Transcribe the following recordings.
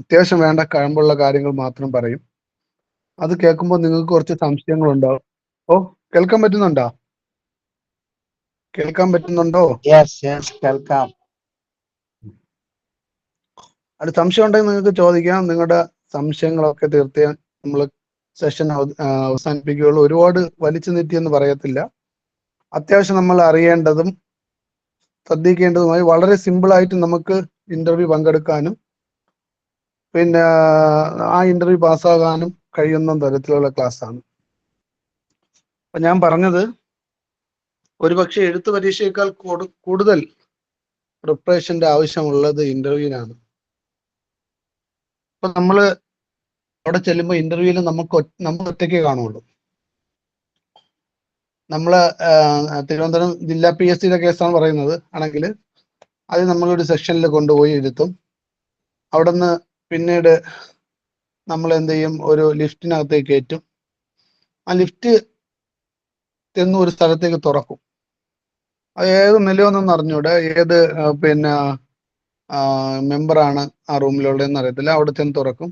അത്യാവശ്യം വേണ്ട കഴമ്പുള്ള കാര്യങ്ങൾ മാത്രം പറയും. അത് കേൾക്കുമ്പോൾ നിങ്ങൾക്ക് കുറച്ച് സംശയങ്ങളുണ്ടാവും. ഓ, കേൾക്കാൻ പറ്റുന്നുണ്ടോ? കേൾക്കാൻ പറ്റുന്നുണ്ടോ? യെസ് കേൾക്കാം. അത് സംശയം ഉണ്ടെങ്കിൽ നിങ്ങൾക്ക് ചോദിക്കാം. നിങ്ങളുടെ സംശയങ്ങളൊക്കെ തീർത്ത് നമ്മൾ സെഷൻ അവസാനിപ്പിക്കുകയുള്ളൂ. ഒരുപാട് വലിച്ചു നീട്ടിയെന്ന് പറയത്തില്ല. അത്യാവശ്യം നമ്മൾ അറിയേണ്ടതും ശ്രദ്ധിക്കേണ്ടതുമായി വളരെ സിമ്പിളായിട്ട് നമുക്ക് ഇന്റർവ്യൂ പങ്കെടുക്കാനും പിന്നെ ആ ഇന്റർവ്യൂ പാസ്സാകാനും കഴിയുന്ന തരത്തിലുള്ള ക്ലാസ്സാണ്. അപ്പൊ ഞാൻ പറഞ്ഞത്, ഒരുപക്ഷെ എഴുത്ത് പരീക്ഷയേക്കാൾ കൂടുതൽ പ്രിപ്പറേഷന്റെ ആവശ്യമുള്ളത് ഇന്റർവ്യൂവിനാണ്. ഇപ്പൊ നമ്മള് അവിടെ ചെല്ലുമ്പോൾ ഇന്റർവ്യൂവിൽ നമ്മൾ ഒറ്റയ്ക്കേ കാണുള്ളൂ. നമ്മള് തിരുവനന്തപുരം ജില്ലാ PSCയുടെ കേസാണ് പറയുന്നത് ആണെങ്കിൽ അത് നമ്മളൊരു സെക്ഷനിൽ കൊണ്ടുപോയി ഇരുത്തും. അവിടുന്ന് പിന്നീട് നമ്മൾ എന്ത് ചെയ്യും, ഒരു ലിഫ്റ്റിനകത്തേക്ക് കയറ്റും. ആ ലിഫ്റ്റ് ചെന്ന് ഒരു സ്ഥലത്തേക്ക് തുറക്കും. അത് ഏത് നിലയൊന്നും അറിഞ്ഞൂടെ, ഏത് പിന്നെ മെമ്പറാണ് ആ റൂമിലുള്ളതെന്ന് അറിയത്തില്ല. അവിടെ ചെന്ന് തുറക്കും.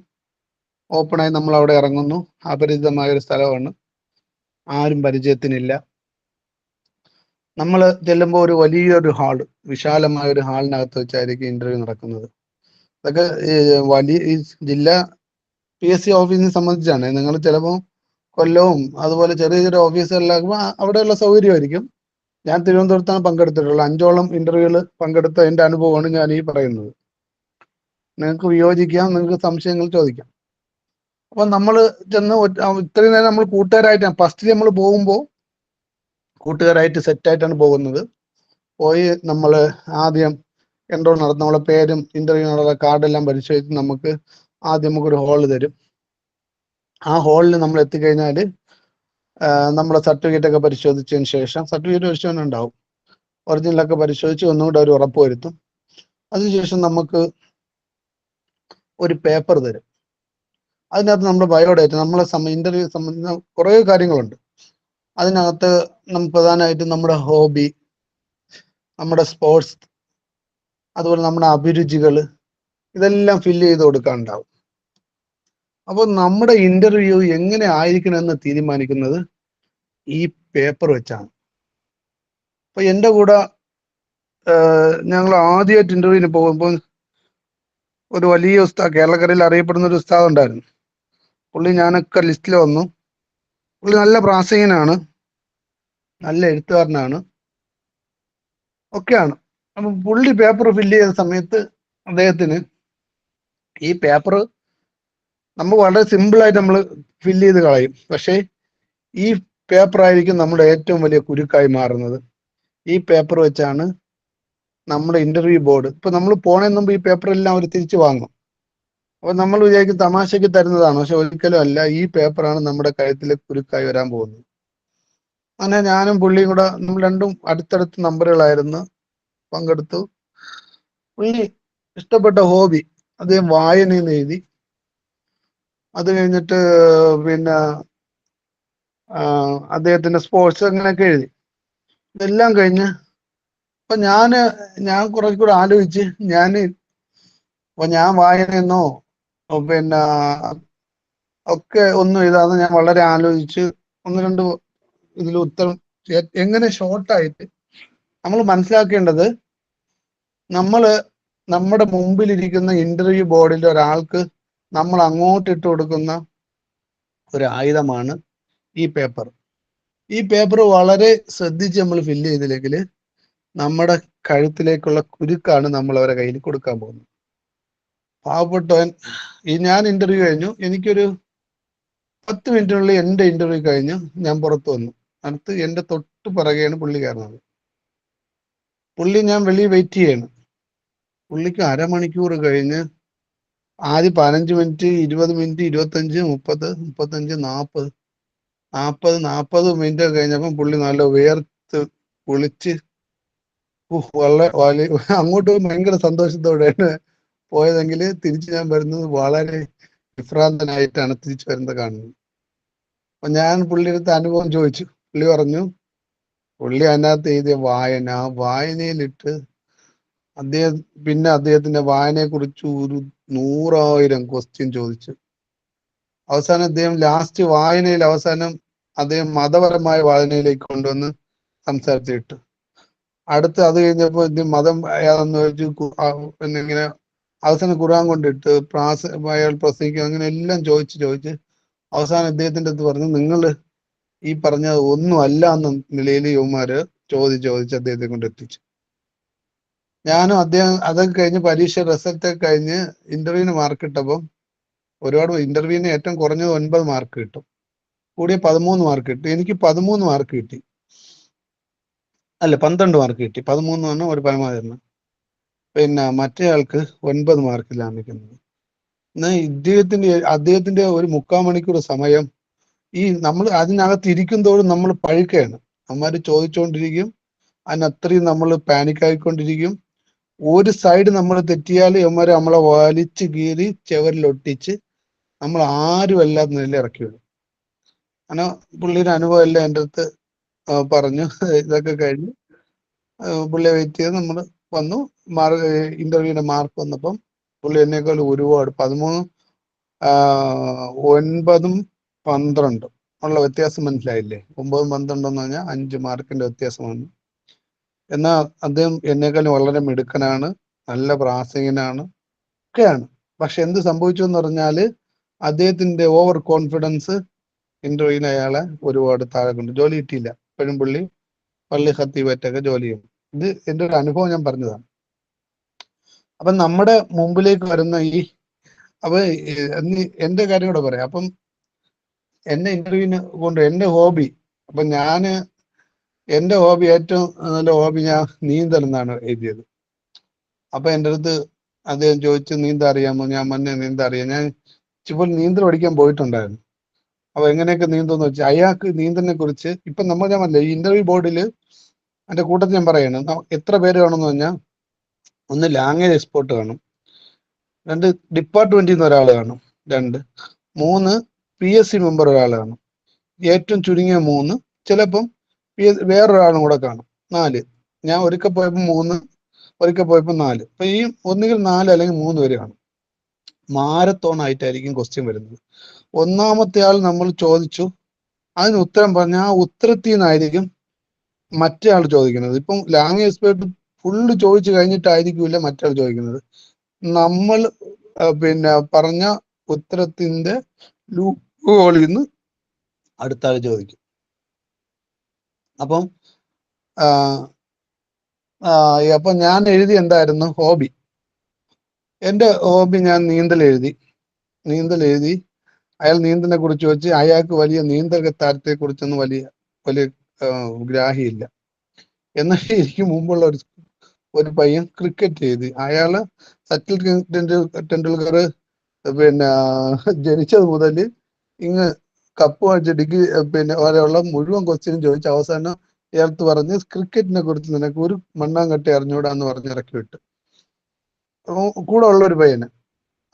ഓപ്പണായി നമ്മൾ അവിടെ ഇറങ്ങുന്നു. അപരിചിതമായ ഒരു സ്ഥലമാണ്, ആരും പരിചയത്തിനില്ല. നമ്മൾ ചെല്ലുമ്പോൾ ഒരു വലിയൊരു ഹാള്, വിശാലമായ ഒരു ഹാളിനകത്ത് വെച്ചായിരിക്കും ഇന്റർവ്യൂ നടക്കുന്നത്. അതൊക്കെ ഈ ജില്ലാ PSC ഓഫീസിനെ സംബന്ധിച്ചാണ്. നിങ്ങൾ ചിലപ്പോൾ കൊല്ലവും അതുപോലെ ചെറിയ ചെറിയ ഓഫീസുകളിലാകുമ്പോൾ അവിടെയുള്ള സൗകര്യമായിരിക്കും. ഞാൻ തിരുവനന്തപുരത്താണ് പങ്കെടുത്തിട്ടുള്ളത്. 5ഓളം ഇന്റർവ്യൂകൾ പങ്കെടുത്ത എൻ്റെ അനുഭവമാണ് ഞാൻ ഈ പറയുന്നത്. നിങ്ങൾക്ക് വിയോജിക്കാം, നിങ്ങൾക്ക് സംശയങ്ങൾ ചോദിക്കാം. അപ്പൊ നമ്മൾ ചെന്ന് ഇത്രയും നേരം നമ്മൾ കൂട്ടുകാരായിട്ടാണ് ഫസ്റ്റിൽ നമ്മൾ പോകുമ്പോൾ കൂട്ടുകാരായിട്ട് സെറ്റായിട്ടാണ് പോകുന്നത്. പോയി നമ്മൾ ആദ്യം എൻറോൾ നടത്തും. നമ്മളെ പേരും ഇന്റർവ്യൂവിനുള്ള കാർഡെല്ലാം പരിശോധിച്ച് നമുക്ക് ആദ്യം നമുക്കൊരു ഹോള് തരും. ആ ഹോളിൽ നമ്മൾ എത്തിക്കഴിഞ്ഞാൽ നമ്മുടെ സർട്ടിഫിക്കറ്റ് ഒക്കെ പരിശോധിച്ചതിന് ശേഷം, സർട്ടിഫിക്കറ്റ് പരിശോധന ഒറിജിനലൊക്കെ പരിശോധിച്ച് ഒന്നുകൂടെ അവർ ഉറപ്പ് വരുത്തും. അതിനുശേഷം നമുക്ക് ഒരു പേപ്പർ തരും. അതിനകത്ത് നമ്മുടെ ബയോഡേറ്റ, നമ്മളെ ഇന്റർവ്യൂ സംബന്ധിച്ച കുറേ കാര്യങ്ങളുണ്ട്. അതിനകത്ത് പ്രധാനമായിട്ടും നമ്മുടെ ഹോബി, നമ്മുടെ സ്പോർട്സ്, അതുപോലെ നമ്മുടെ അഭിരുചികൾ, ഇതെല്ലാം ഫില്ല് ചെയ്ത് കൊടുക്കാനുണ്ടാവും. അപ്പോൾ നമ്മുടെ ഇന്റർവ്യൂ എങ്ങനെ ആയിരിക്കണമെന്ന് തീരുമാനിക്കുന്നത് ഈ പേപ്പർ വെച്ചാണ്. അപ്പൊ എൻ്റെ കൂടെ ഞങ്ങൾ ആദ്യമായിട്ട് ഇന്റർവ്യൂവിന് പോകുമ്പോൾ ഒരു വലിയ ഉസ്താദ്, കേരളക്കരയിൽ അറിയപ്പെടുന്ന ഒരു ഉസ്താദ് ഉണ്ടായിരുന്നു. പുള്ളി ഞാനൊക്കെ ലിസ്റ്റിൽ വന്നു. പുള്ളി നല്ല പ്രാസംഗികനാണ്, നല്ല എഴുത്തുകാരനാണ്, ഒക്കെയാണ്. അപ്പം പുള്ളി പേപ്പർ ഫില്ല് ചെയ്ത സമയത്ത് അദ്ദേഹത്തിന് ഈ പേപ്പർ നമ്മൾ വളരെ സിമ്പിളായിട്ട് നമ്മൾ ഫില്ല് ചെയ്ത് കളയും. പക്ഷേ ഈ പേപ്പർ ആയിരിക്കും നമ്മുടെ ഏറ്റവും വലിയ കുരുക്കായി മാറുന്നത്. ഈ പേപ്പർ വെച്ചാണ് നമ്മുടെ ഇന്റർവ്യൂ ബോർഡ്, ഇപ്പൊ നമ്മൾ പോണതിന് മുമ്പ് ഈ പേപ്പർ എല്ലാം അവർ തിരിച്ചു വാങ്ങും. അപ്പൊ നമ്മൾ വിചാരിക്കും തമാശയ്ക്ക് തരുന്നതാണ്, പക്ഷെ ഒരിക്കലും അല്ല. ഈ പേപ്പറാണ് നമ്മുടെ കഴുത്തിൽ കുരുക്കായി വരാൻ പോകുന്നത്. അങ്ങനെ ഞാനും പുള്ളിയും കൂടെ, നമ്മൾ രണ്ടും അടുത്തടുത്ത നമ്പറുകളായിരുന്നു, പങ്കെടുത്തു. പുള്ളി ഇഷ്ടപ്പെട്ട ഹോബി അദ്ദേഹം വായനയെന്ന് എഴുതി. അത് കഴിഞ്ഞിട്ട് പിന്നെ അദ്ദേഹത്തിന്റെ സ്പോർട്സ് അങ്ങനെയൊക്കെ എഴുതി. ഇതെല്ലാം കഴിഞ്ഞ് അപ്പൊ ഞാൻ കുറച്ചുകൂടെ ആലോചിച്ച്, ഞാൻ വായനയെന്നോ പിന്നെ ഒക്കെ ഒന്നും എഴുതാതെ ഞാൻ വളരെ ആലോചിച്ച് ഒന്ന് രണ്ട് ഇതിൽ ഉത്തരം എങ്ങനെ ഷോർട്ടായിട്ട്. നമ്മൾ മനസ്സിലാക്കേണ്ടത്, നമ്മുടെ മുമ്പിലിരിക്കുന്ന ഇന്റർവ്യൂ ബോർഡിൽ ഒരാൾക്ക് നമ്മൾ അങ്ങോട്ട് ഇട്ട് കൊടുക്കുന്ന ഒരു ആയുധമാണ് ഈ പേപ്പർ. ഈ പേപ്പർ വളരെ ശ്രദ്ധിച്ച് നമ്മൾ ഫില്ല് ചെയ്തില്ലെങ്കിൽ നമ്മുടെ കഴുത്തിലേക്കുള്ള കുരുക്കാണ് നമ്മൾ അവരെ കയ്യിൽ കൊടുക്കാൻ പോകുന്നത്. പാവപ്പെട്ടവൻ, ഞാൻ ഇന്റർവ്യൂ കഴിഞ്ഞു, എനിക്കൊരു 10 മിനിറ്റിനുള്ളിൽ എൻ്റെ ഇന്റർവ്യൂ കഴിഞ്ഞു ഞാൻ പുറത്തു വന്നു. അടുത്ത് എൻ്റെ തൊട്ട് പിറകെയാണ് പുള്ളി കയറുന്നത്. പുള്ളി ഞാൻ വെളിയിൽ വെയിറ്റ് ചെയ്യാണ്. പുള്ളിക്ക് അരമണിക്കൂർ കഴിഞ്ഞ് ആദ്യം 15 മിനിറ്റ്, 20 മിനിറ്റ്, 25, 30, 35, 40 മിനിറ്റ് കഴിഞ്ഞപ്പം പുള്ളി നല്ല വിയർത്ത് കുളിച്ച് വളരെ അങ്ങോട്ട് ഭയങ്കര സന്തോഷത്തോടെയാണ് പോയതെങ്കിൽ തിരിച്ച് ഞാൻ വരുന്നത് വളരെ വിഭ്രാന്തനായിട്ടാണ് തിരിച്ചു വരുന്നത് കാണുന്നത്. അപ്പൊ ഞാൻ പുള്ളിയുടെ അനുഭവം ചോദിച്ചു. പുള്ളി പറഞ്ഞു, പുള്ളി അതിനകത്ത് എഴുതിയ വായനയിലിട്ട് അദ്ദേഹം പിന്നെ അദ്ദേഹത്തിന്റെ വായനയെ കുറിച്ച് ഒരു 100,000 ക്വസ്റ്റ്യൻ ചോദിച്ചു. അവസാനം അദ്ദേഹം ലാസ്റ്റ് വായനയിൽ അവസാനം അദ്ദേഹം മതപരമായ വായനയിലേക്ക് കൊണ്ടുവന്ന് സംസാരിച്ചിട്ട് അടുത്ത് അത് കഴിഞ്ഞപ്പോ ഇത് മതം ഏതാന്ന് ചോദിച്ചു. പിന്നെ ഇങ്ങനെ അവസാനം ഖുർആൻ കൊണ്ടിട്ട് അയാൾ പ്രസംഗിക്കും, അങ്ങനെ എല്ലാം ചോദിച്ച് അവസാനം അദ്ദേഹത്തിന്റെ അടുത്ത് പറഞ്ഞു, നിങ്ങൾ ഈ പറഞ്ഞ ഒന്നും അല്ല എന്ന നിലയിൽ യുവമാര് ചോദിച്ച് അദ്ദേഹത്തെ കൊണ്ട് എത്തിച്ചു. ഞാനും അദ്ദേഹം അതൊക്കെ കഴിഞ്ഞ് പരീക്ഷ റിസൾട്ട് ഒക്കെ കഴിഞ്ഞ് ഇന്റർവ്യൂവിന് മാർക്ക് ഇട്ടപ്പോൾ ഒരുപാട് ഇന്റർവ്യൂവിന് ഏറ്റവും കുറഞ്ഞത് 9 മാർക്ക് കിട്ടും, കൂടിയ 13 മാർക്ക് കിട്ടി. എനിക്ക് 13 മാർക്ക് കിട്ടി, അല്ല 12 മാർക്ക് കിട്ടി. 13 പറഞ്ഞാൽ ഒരു പരമാവധി. പിന്നെ മറ്റേ ആൾക്ക് 9 മാർക്കിലാണ് നിൽക്കുന്നത്. എന്നാൽ അദ്ദേഹത്തിന്റെ ഒരു 3/4 മണിക്കൂർ സമയം ഈ നമ്മൾ അതിനകത്ത് ഇരിക്കുന്തോറും നമ്മൾ പഴുക്കുകയാണ്. അവന്മാര് ചോദിച്ചുകൊണ്ടിരിക്കും, അതിനത്രയും നമ്മൾ പാനിക് ആയിക്കൊണ്ടിരിക്കും. ഒരു സൈഡ് നമ്മൾ തെറ്റിയാൽ ഇവന്മാര് നമ്മളെ വലിച്ചു കീറി ചെവരിലൊട്ടിച്ച് നമ്മൾ ആരും അല്ലാത്ത നിലയിൽ ഇറക്കി വിടും. അങ്ങനെ പുള്ളിയുടെ അനുഭവം എല്ലാം എൻ്റെ അടുത്ത് പറഞ്ഞു. ഇതൊക്കെ കഴിഞ്ഞ് പുള്ളിയെ വെയിറ്റ് ചെയ്ത് നമ്മൾ വന്നു. ഇന്റർവ്യൂവിന്റെ മാർക്ക് വന്നപ്പം പുള്ളി എന്നേക്കാൾ ഒരുപാട് 13, 9, 12 ഉള്ള വ്യത്യാസം മനസ്സിലായില്ലേ? 9, 12 എന്ന് പറഞ്ഞാൽ 5 മാർക്കിന്റെ വ്യത്യാസമാണ്. എന്നാൽ അദ്ദേഹം എന്നെക്കാളും വളരെ മിടുക്കനാണ്, നല്ല പ്രാസംഗികനാണ്, ഒക്കെയാണ്. പക്ഷെ എന്ത് സംഭവിച്ചു എന്ന് പറഞ്ഞാല് അദ്ദേഹത്തിന്റെ ഓവർ കോൺഫിഡൻസ് ഇന്റർവ്യൂവിന് അയാളെ ഒരുപാട് താഴെ കൊണ്ട് ജോലി കിട്ടിയില്ല. ഇപ്പോഴും പുള്ളി പള്ളി ഖത്തീബായിട്ടൊക്കെ ജോലി ചെയ്യും. ഇത് എൻ്റെ ഒരു അനുഭവം ഞാൻ പറഞ്ഞതാണ്. അപ്പം നമ്മുടെ മുമ്പിലേക്ക് വരുന്ന അപ്പൊ എന്റെ കാര്യം കൂടെ പറയാം. അപ്പം എന്നെ ഇന്റർവ്യൂവിന് എന്റെ ഹോബി, അപ്പൊ എന്റെ ഹോബി ഏറ്റവും നല്ല ഹോബി ഞാൻ നീന്തൽ എന്നാണ് എഴുതിയത്. അപ്പൊ എൻ്റെ അടുത്ത് അദ്ദേഹം ചോദിച്ചു, നീന്താൻ അറിയാമോ? ഞാൻ മഞ്ഞ നീന്താൻ അറിയാം. ഞാൻ ഇപ്പോൾ നീന്തൽ പഠിക്കാൻ പോയിട്ടുണ്ടായിരുന്നു. അപ്പൊ എങ്ങനെയൊക്കെ നീന്തുമെന്ന് വെച്ചാൽ അയാൾക്ക് നീന്തലിനെ കുറിച്ച് ഇപ്പൊ ഞാൻ പറഞ്ഞില്ല, ഈ ഇന്റർവ്യൂ ബോർഡിൽ എന്റെ കൂട്ടത്തിൽ ഞാൻ പറയണം, എത്ര പേര് വേണമെന്ന് പറഞ്ഞാൽ 1 ലാംഗ്വേജ് എക്സ്പേർട്ട് കാണും, 2 ഡിപ്പാർട്ട്മെന്റിൽ നിന്ന് ഒരാൾ കാണും, 2, 3 PSC മെമ്പർ ഒരാൾ കാണും, ഏറ്റവും ചുരുങ്ങിയ 3, ചിലപ്പം വേറൊരാളും കൂടെ കാണും, 4. ഞാൻ ഒരിക്കൽ പോയപ്പോൾ 3, ഒരിക്കൽ പോയപ്പോൾ 4. അപ്പൊ ഈ ഒന്നുകിൽ 4 അല്ലെങ്കിൽ 3 പേര് കാണും. മാരത്തോൺ ആയിട്ടായിരിക്കും ക്വസ്റ്റ്യൻ വരുന്നത്. ഒന്നാമത്തെ ആൾ നമ്മൾ ചോദിച്ചു, അതിന് ഉത്തരം പറഞ്ഞ ആ ഉത്തരത്തിൽ നിന്നായിരിക്കും മറ്റേ ആൾ ചോദിക്കുന്നത്. ഇപ്പം ലാംഗ്വേജ് എക്സ്പേർട്ട് ഫുള്ള് ചോദിച്ചു കഴിഞ്ഞിട്ടായിരിക്കില്ല മറ്റേ ആൾ ചോദിക്കുന്നത്. നമ്മൾ പിന്നെ പറഞ്ഞ ഉത്തരത്തിന്റെ ലൂപ്പോളിൽ നിന്ന് അടുത്ത ആൾ ചോദിക്കും. അപ്പം അപ്പൊ ഞാൻ എഴുതി എന്തായിരുന്നു ഹോബി. എൻ്റെ ഹോബി ഞാൻ നീന്തൽ എഴുതി. അയാൾ നീന്തലിനെ കുറിച്ച് വെച്ച് അയാൾക്ക് വലിയ നീന്തൽ താരത്തെ കുറിച്ചൊന്നും വലിയ ഗ്രാഹ്യമില്ല. എന്നാൽ എനിക്ക് മുമ്പുള്ള ഒരു പയ്യൻ ക്രിക്കറ്റ് എഴുതി. അയാള് സച്ചിൻ ടെണ്ടുൽക്കർ പിന്നെ ജനിച്ചത് മുതൽ ഇങ്ങ് കപ്പ് വാങ്ങിച്ച ഡിഗ്രി പിന്നെ വരെയുള്ള മുഴുവൻ ക്വസ്റ്റ്യനും ചോദിച്ച് അവസാനം ഇയാൾക്ക് പറഞ്ഞ് ക്രിക്കറ്റിനെ കുറിച്ച് നിനക്ക് ഒരു മണ്ണാങ്കട്ടി അറിഞ്ഞൂടാന്ന് പറഞ്ഞ് ഇറക്കി വിട്ട്, കൂടെ ഉള്ള ഒരു പയ്യന്.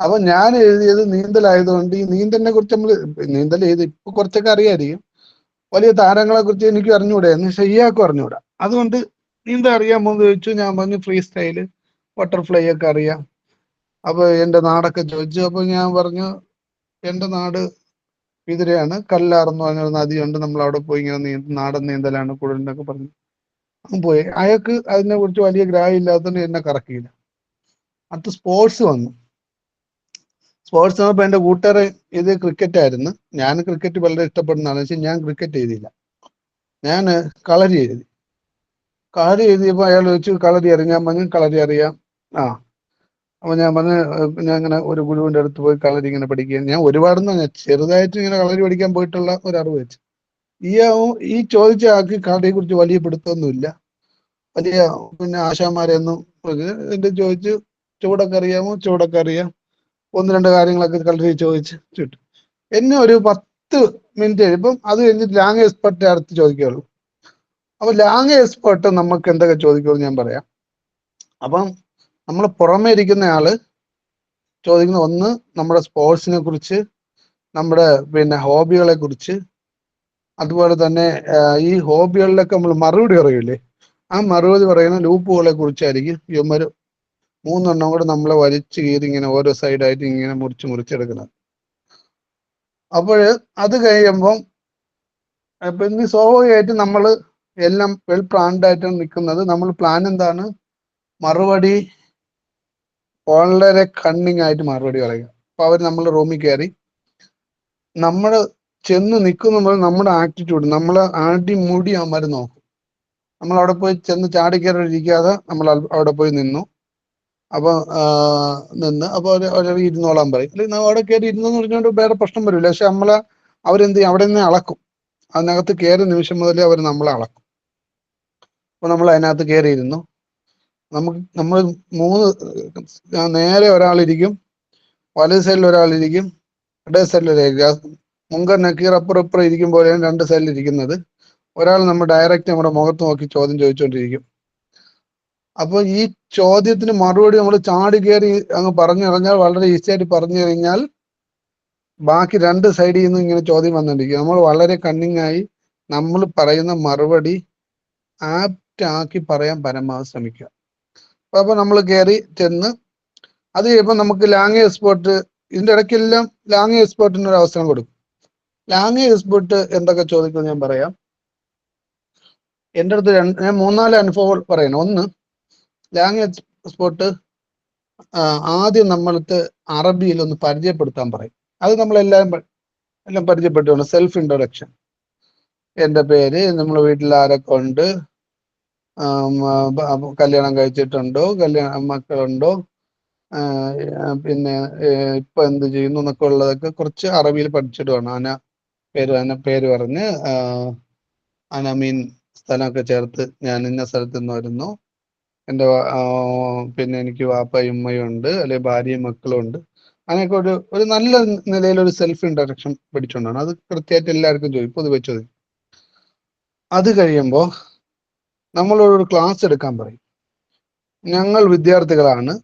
അപ്പൊ ഞാൻ എഴുതിയത് നീന്തലായതുകൊണ്ട് ഈ നീന്തലിനെ കുറിച്ച് നീന്തൽ എഴുതി ഇപ്പൊ കുറച്ചൊക്കെ അറിയായിരിക്കും. വലിയ താരങ്ങളെ കുറിച്ച് എനിക്ക് അറിഞ്ഞൂടെ, എന്ന് വെച്ചാൽ ഇയാൾക്കും അറിഞ്ഞൂടാ. അതുകൊണ്ട് നീന്തൽ അറിയാമോ എന്ന് ചോദിച്ചു. ഞാൻ പറഞ്ഞു ഫ്രീ സ്റ്റൈല്, ബട്ടർഫ്ലൈ ഒക്കെ അറിയാം. അപ്പൊ എൻ്റെ നാടൊക്കെ ചോദിച്ചു. അപ്പൊ ഞാൻ പറഞ്ഞു എൻ്റെ നാട് ഇതിരെയാണ്, കല്ലാറെന്ന് പറഞ്ഞൊരു നദിയുണ്ട്, നമ്മൾ അവിടെ പോയി ഇങ്ങനെ നാടൻ നീന്തലാണ് കൂടുതലെന്നൊക്കെ പറഞ്ഞു. പോയി. അയാൾക്ക് അതിനെ കുറിച്ച് വലിയ ഗ്രാഹ്യം ഇല്ലാത്തതുകൊണ്ട് എന്നെ കറക്കിയില്ല. അടുത്ത് സ്പോർട്സ് വന്നു. സ്പോർട്സ് വന്നപ്പോൾ എൻ്റെ കൂട്ടുകാരൻ ഇത് ക്രിക്കറ്റ് ആയിരുന്നു. ഞാൻ ക്രിക്കറ്റ് വളരെ ഇഷ്ടപ്പെടുന്നതാണ്. പക്ഷെ ഞാൻ ക്രിക്കറ്റ് എഴുതിയില്ല, ഞാൻ കളരി എഴുതിയപ്പോൾ അയാൾ ചോദിച്ചു കളരി അറിയാം? ഞാൻ പറഞ്ഞു കളരി അറിയാം. അപ്പൊ ഞാൻ പറഞ്ഞു ഞാൻ ഇങ്ങനെ ഒരു ഗുരുവിന്റെ അടുത്ത് പോയി കളരി ഇങ്ങനെ പഠിക്കുക. ഞാൻ ഒരുപാടൊന്നും ചെറുതായിട്ട് ഇങ്ങനെ കളരി പഠിക്കാൻ പോയിട്ടുള്ള ഒരു അറിവ് വെച്ച്. ഈ ചോദിച്ച ആൾക്ക് കളരിയെ കുറിച്ച് വലിയ പിടുത്തമൊന്നുമില്ല, വലിയ പിന്നെ ആശാന്മാരെയൊന്നും. എന്റെ ചോദിച്ചു ചൂടൊക്കെ അറിയാമോ? ചൂടൊക്കെ അറിയാം. 1-2 കാര്യങ്ങളൊക്കെ കളരി ചോദിച്ചു ചുറ്റും. എന്നെ ഒരു 10 മിനിറ്റ് കഴിയുമ്പം അത് കഴിഞ്ഞിട്ട് ലാംഗ്വേജ് എക്സ്പെർട്ട് അടുത്ത് ചോദിക്കുകയുള്ളൂ. അപ്പൊ ലാംഗ്വേജ് എക്സ്പെർട്ട് നമുക്ക് എന്തൊക്കെ ചോദിക്കുമെന്ന് ഞാൻ പറയാം. അപ്പം നമ്മൾ പുറമെ ഇരിക്കുന്ന ആള് ചോദിക്കുന്ന ഒന്ന് നമ്മുടെ സ്പോർട്സിനെ കുറിച്ച്, നമ്മുടെ പിന്നെ ഹോബികളെ കുറിച്ച്, അതുപോലെ തന്നെ ഈ ഹോബികളിലൊക്കെ നമ്മൾ മറുപടി പറയൂലേ, ആ മറുപടി പറയുന്ന ലൂപ്പുകളെ കുറിച്ചായിരിക്കും ഇവന്മാര് 3 എണ്ണം കൂടെ നമ്മളെ വലിച്ചു കീറി ഇങ്ങനെ ഓരോ സൈഡായിട്ട് ഇങ്ങനെ മുറിച്ചെടുക്കുന്നത്. അപ്പോൾ അത് കഴിയുമ്പം പിന്നെ സ്വാഭാവികമായിട്ട് നമ്മൾ എല്ലാം വെൽ പ്ലാൻഡ് ആയിട്ടാണ് നിൽക്കുന്നത്. നമ്മൾ പ്ലാൻ എന്താണ്? മറുപടി വളരെ കണ്ണിങ് ആയിട്ട് മറുപടി പറയുക. അപ്പൊ അവർ നമ്മൾ റൂമിൽ കയറി നമ്മൾ ചെന്ന് നിൽക്കുമ്പോൾ നമ്മുടെ ആറ്റിറ്റ്യൂഡ്, നമ്മളെ അടിമുടി അവന്മാർ നോക്കും. നമ്മൾ അവിടെ പോയി ചെന്ന് ചാടിക്കയറി ഇരിക്കാതെ നമ്മൾ അവിടെ പോയി നിന്നു. അപ്പൊ അപ്പൊ അവർ ഇരുന്നോളാൻ പറയും. അല്ലെങ്കിൽ അവിടെ കയറി ഇരുന്നെന്ന് പറഞ്ഞുകൊണ്ട് വേറെ പ്രശ്നം വരില്ല. പക്ഷെ അവരെന്ത് ചെയ്യും? അവിടെ നിന്ന് അളക്കും. അതിനകത്ത് കയറിയ നിമിഷം മുതലേ അവർ നമ്മളെ അളക്കും. അപ്പൊ നമ്മൾ അതിനകത്ത് കയറിയിരുന്നു. നമ്മൾ 3 നേരെ ഒരാളിരിക്കും, വലത് സൈഡിൽ ഒരാളിരിക്കും, ഇടത് സൈഡിൽ ഒരാളിരിക്കും. മുങ്കർ നക്കീർ അപ്പുറം ഇരിക്കുമ്പോഴാണ് 2 സൈഡിൽ ഇരിക്കുന്നത്. ഒരാൾ നമ്മൾ ഡയറക്റ്റ് നമ്മുടെ മുഖത്ത് നോക്കി ചോദ്യം ചോദിച്ചുകൊണ്ടിരിക്കും. അപ്പൊ ഈ ചോദ്യത്തിന് മറുപടി നമ്മൾ ചാടി കയറി അങ്ങ് പറഞ്ഞു കഴിഞ്ഞാൽ, വളരെ ഈസി ആയിട്ട് പറഞ്ഞു കഴിഞ്ഞാൽ ബാക്കി 2 സൈഡിൽ നിന്നും ഇങ്ങനെ ചോദ്യം വന്നിരിക്കും. നമ്മൾ വളരെ കണ്ണിങ് ആയി നമ്മൾ പറയുന്ന മറുപടി ആപ്റ്റ് ആക്കി പറയാൻ പരമാവധി ശ്രമിക്കുക. അപ്പൊ നമ്മൾ കയറി ചെന്ന് അത് കഴിയുമ്പോൾ നമുക്ക് ലാംഗ്വേജ് എക്സ്പേർട്ട്, ഇതിന്റെ ഇടയ്ക്കെല്ലാം ലാംഗ്വേജ് എക്സ്പേർട്ടിന് ഒരു അവസരം കൊടുക്കും. ലാംഗ്വേജ് എക്സ്പേർട്ട് എന്തൊക്കെ ചോദിക്കും ഞാൻ പറയാം. എൻ്റെ അടുത്ത് ഞാൻ 3-4 അനുഭവങ്ങൾ പറയണം. ഒന്ന്, ലാംഗ്വേജ് എക്സ്പേർട്ട് ആദ്യം നമ്മളടുത്ത് അറബിയിൽ ഒന്ന് പരിചയപ്പെടുത്താൻ പറയും. അത് നമ്മളെല്ലാം എല്ലാം പരിചയപ്പെട്ടുകൊണ്ട് സെൽഫ് ഇൻട്രൊഡക്ഷൻ. എൻ്റെ പേര്, നമ്മളെ വീട്ടിൽ ആരൊക്കെ ഉണ്ട്, കല്യാണം കഴിച്ചിട്ടുണ്ടോ, മക്കളുണ്ടോ, പിന്നെ ഇപ്പൊ എന്ത് ചെയ്യുന്നു എന്നൊക്കെ ഉള്ളതൊക്കെ കുറച്ച് അറബിയിൽ പഠിച്ചിട്ട് വേണം. പേര് പറഞ്ഞ് മീൻ സ്ഥലമൊക്കെ ചേർത്ത് ഞാൻ ഇന്ന സ്ഥലത്ത് നിന്ന് വരുന്നു, എൻ്റെ പിന്നെ എനിക്ക് വാപ്പയും ഉമ്മയും ഉണ്ട്, അല്ലെ ഭാര്യയും മക്കളും ഉണ്ട്. അങ്ങനെയൊക്കെ ഒരു നല്ല നിലയിൽ ഒരു സെൽഫ് ഇൻട്രൊഡക്ഷൻ പഠിച്ചുകൊണ്ടാണ്. അത് കൃത്യമായിട്ട് എല്ലാവർക്കും പൊതുവെ ചോദിക്കും. അത് കഴിയുമ്പോൾ നമ്മളൊരു ക്ലാസ് എടുക്കാൻ പറയും. ഞങ്ങൾ വിദ്യാർത്ഥികളാണ്,